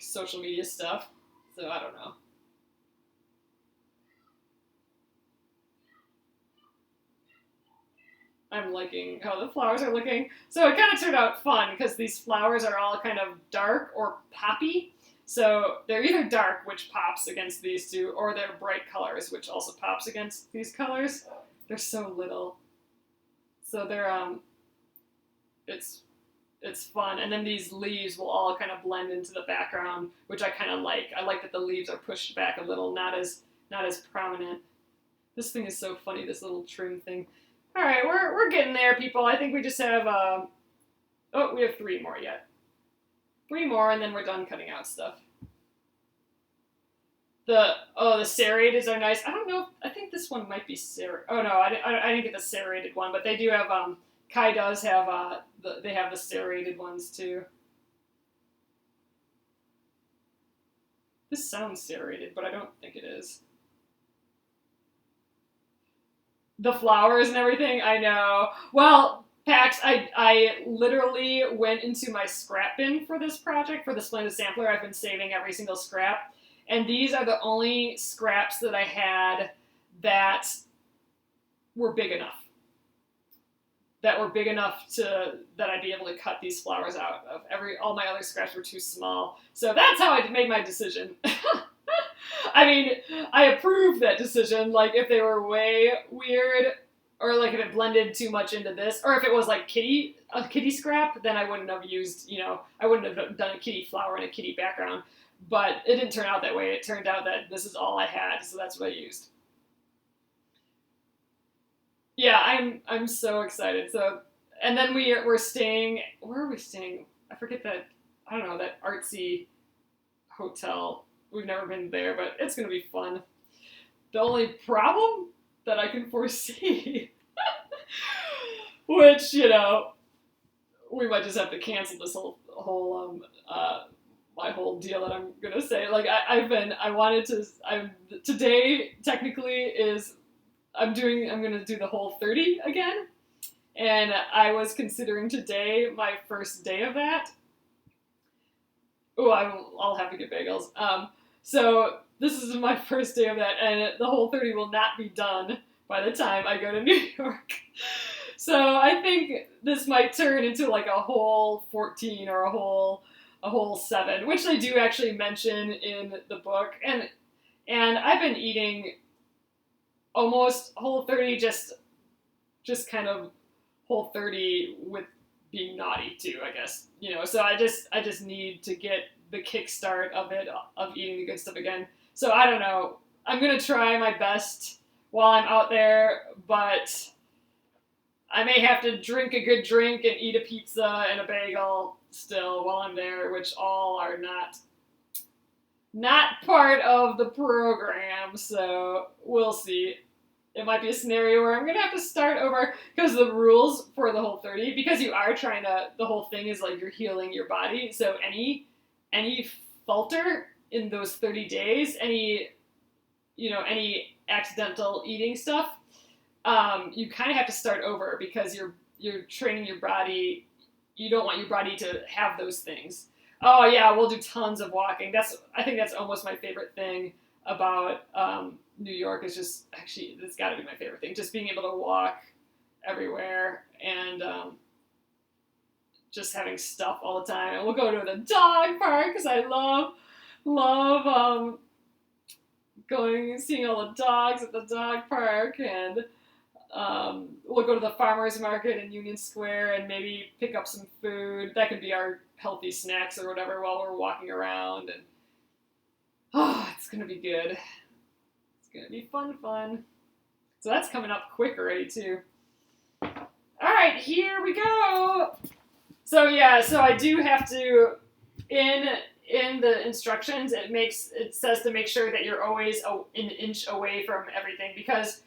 social media stuff. So I don't know. I'm liking how the flowers are looking. So it kind of turned out fun because these flowers are all kind of dark or poppy. So they're either dark, which pops against these two, or they're bright colors, which also pops against these colors. They're so little. So they're, it's fun. And then these leaves will all kind of blend into the background, which I kind of like. I like that the leaves are pushed back a little, not as prominent. This thing is so funny, this little trim thing. All right, we're getting there, people. I think we just have, oh, we have 3 more yet. 3 more, and then we're done cutting out stuff. The serrated are nice. I don't know. I think this one might be serrated. Oh no, I didn't get the serrated one, but they do have. Kai does have they have the serrated ones too. This sounds serrated, but I don't think it is. The flowers and everything. I know. Well, Pax, I literally went into my scrap bin for this project for the Splendid Sampler. I've been saving every single scrap. And these are the only scraps that I had that were big enough. That were big enough that I'd be able to cut these flowers out of. All my other scraps were too small. So that's how I made my decision. I mean, I approved that decision. Like, if they were way weird, or like if it blended too much into this, or if it was like a kitty scrap, then I wouldn't have used, I wouldn't have done a kitty flower and a kitty background. But it didn't turn out that way. It turned out that this is all I had, so that's what I used. Yeah, I'm so excited. So, and then we're staying. Where are we staying? I forget that. I don't know, that artsy hotel. We've never been there, but it's gonna be fun. The only problem that I can foresee, which we might just have to cancel this whole my whole deal that I'm gonna say. Like today technically is I'm gonna do the whole 30 again, and I was considering today my first day of that. Oh, I'll have to get bagels. So this is my first day of that, and the whole 30 will not be done by the time I go to New York. So I think this might turn into like a whole 14 or a whole 7, which they do actually mention in the book. And I've been eating almost whole 30, just kind of whole 30 with being naughty too, I guess. So I just need to get the kickstart of eating the good stuff again. So I don't know. I'm gonna try my best while I'm out there, but I may have to drink a good drink and eat a pizza and a bagel still while I'm there, which all are not part of the program, so we'll see. It might be a scenario where I'm going to have to start over, because the rules for the whole 30, because you are trying to, the whole thing is like you're healing your body, so any falter in those 30 days, any accidental eating stuff, you kind of have to start over, because you're training your body. You don't want your body to have those things. Oh yeah, we'll do tons of walking. I think that's almost my favorite thing about New York. Is just, actually, that's got to be my favorite thing. Just being able to walk everywhere and just having stuff all the time. And we'll go to the dog park, because I love going and seeing all the dogs at the dog park, and we'll go to the farmer's market in Union Square and maybe pick up some food. That could be our healthy snacks or whatever while we're walking around. And it's gonna be good. It's gonna be fun. So that's coming up quick already too. All right, here we go. So yeah, so I do have to, in the instructions, it says to make sure that you're always an inch away from everything, because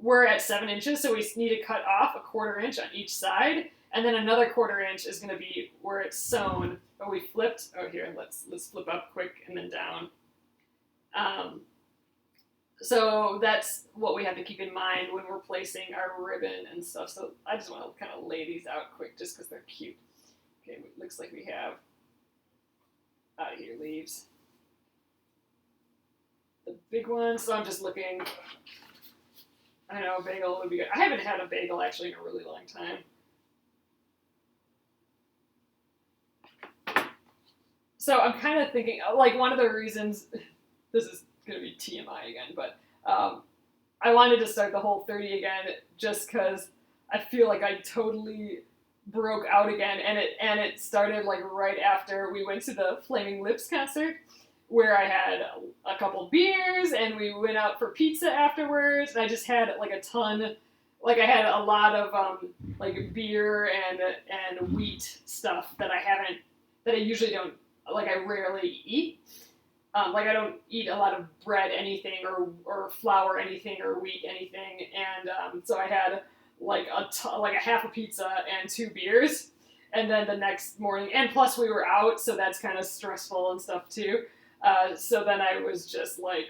we're at 7 inches, so we need to cut off a 1/4 inch on each side, and then another 1/4 inch is going to be where it's sewn. But we flipped. Oh, here, let's flip up quick and then down. So that's what we have to keep in mind when we're placing our ribbon and stuff. So I just want to kind of lay these out quick, just because they're cute. Okay, looks like we have out of here leaves the big one. So I'm just looking. I know, a bagel would be good. I haven't had a bagel actually in a really long time. So I'm kind of thinking, like, one of the reasons, this is going to be TMI again, but I wanted to start the whole 30 again just because I feel like I totally broke out again, and it started like right after we went to the Flaming Lips concert, where I had a couple beers and we went out for pizza afterwards, and I just had like a ton, like I had a lot of like beer and wheat stuff that I usually don't, like I rarely eat. Like I don't eat a lot of bread anything or flour anything or wheat anything, and so I had like like a half a pizza and 2 beers, and then the next morning, and plus we were out, so that's kind of stressful and stuff too. So then I was just like,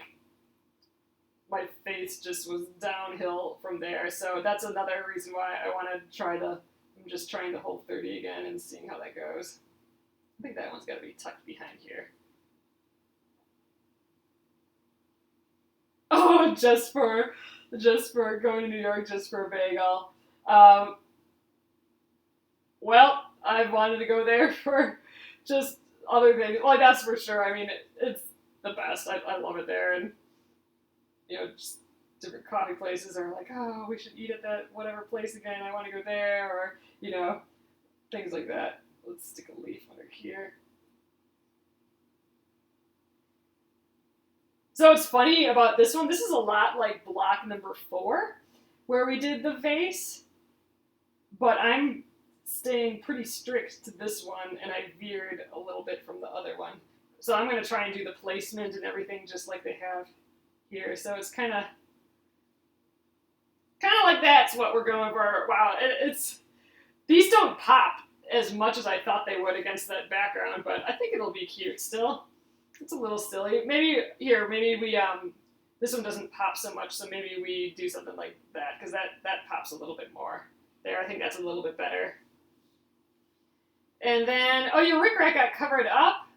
my face just was downhill from there. So that's another reason why I want to try I'm just trying the whole 30 again and seeing how that goes. I think that one's got to be tucked behind here. Oh, just for going to New York, just for a bagel. Well, I've wanted to go there for just other things. Like, that's for sure. I mean, it's the best. I love it there. And, you know, just different coffee places are like, oh, we should eat at that whatever place again. I want to go there. Or, you know, things like that. Let's stick a leaf under here. So it's funny about this one. This is a lot like block number 4, where we did the vase. But I'm staying pretty strict to this one, and I veered a little bit from the other one. So I'm going to try and do the placement and everything just like they have here. So it's kind of like that's what we're going for. Wow, these don't pop as much as I thought they would against that background, but I think it'll be cute still. It's a little silly. Maybe we this one doesn't pop so much, so maybe we do something like that, because that pops a little bit more. There, I think that's a little bit better. And then, oh, your rickrack got covered up?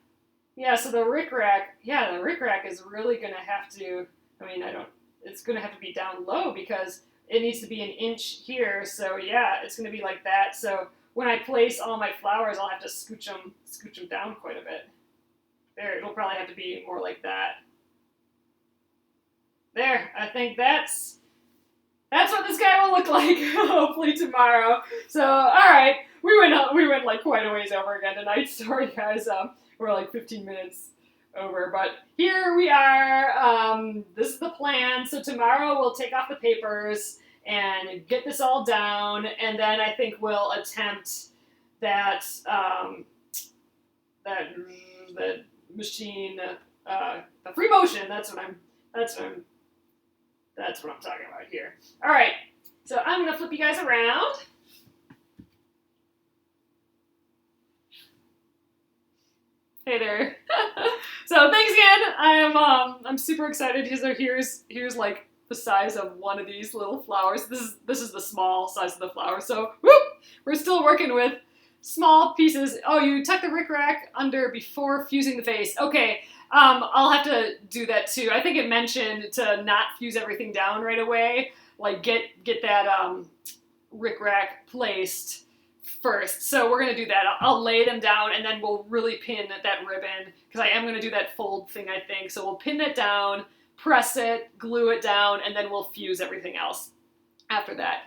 Yeah, so the rickrack is really going to have to, it's going to have to be down low because it needs to be an inch here, so yeah, it's going to be like that. So when I place all my flowers, I'll have to scooch them down quite a bit. There, it'll probably have to be more like that. There, I think that's what this guy will look like, hopefully tomorrow. So, all right, we went like quite a ways over again tonight. Sorry, guys. We're like 15 minutes over, but here we are. This is the plan. So tomorrow we'll take off the papers and get this all down, and then I think we'll attempt that the machine, the free motion. That's what I'm talking about here. All right, so I'm gonna flip you guys around. Hey there. So thanks again. I'm super excited because here's like the size of one of these little flowers. This is the small size of the flower. So whoop, we're still working with small pieces. Oh, you tuck the rickrack under before fusing the face. Okay. I'll have to do that too. I think it mentioned to not fuse everything down right away. Like get that rickrack placed first. So we're gonna do that. I'll lay them down and then we'll really pin that ribbon, because I am gonna do that fold thing, I think. So we'll pin it down, press it, glue it down, and then we'll fuse everything else after that.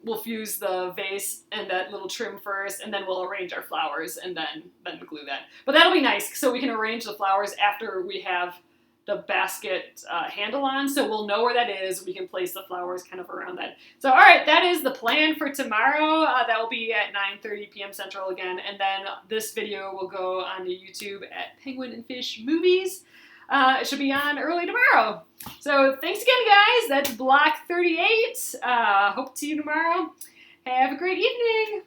We'll fuse the vase and that little trim first, and then we'll arrange our flowers and then glue that. But that'll be nice, so we can arrange the flowers after we have the basket handle on, so we'll know where that is. We can place the flowers kind of around that. So, all right, that is the plan for tomorrow. That will be at 9:30 p.m. Central again, and then this video will go on to YouTube at Penguin and Fish Movies. It should be on early tomorrow. So thanks again, guys. That's block 38. Hope to see you tomorrow. Have a great evening.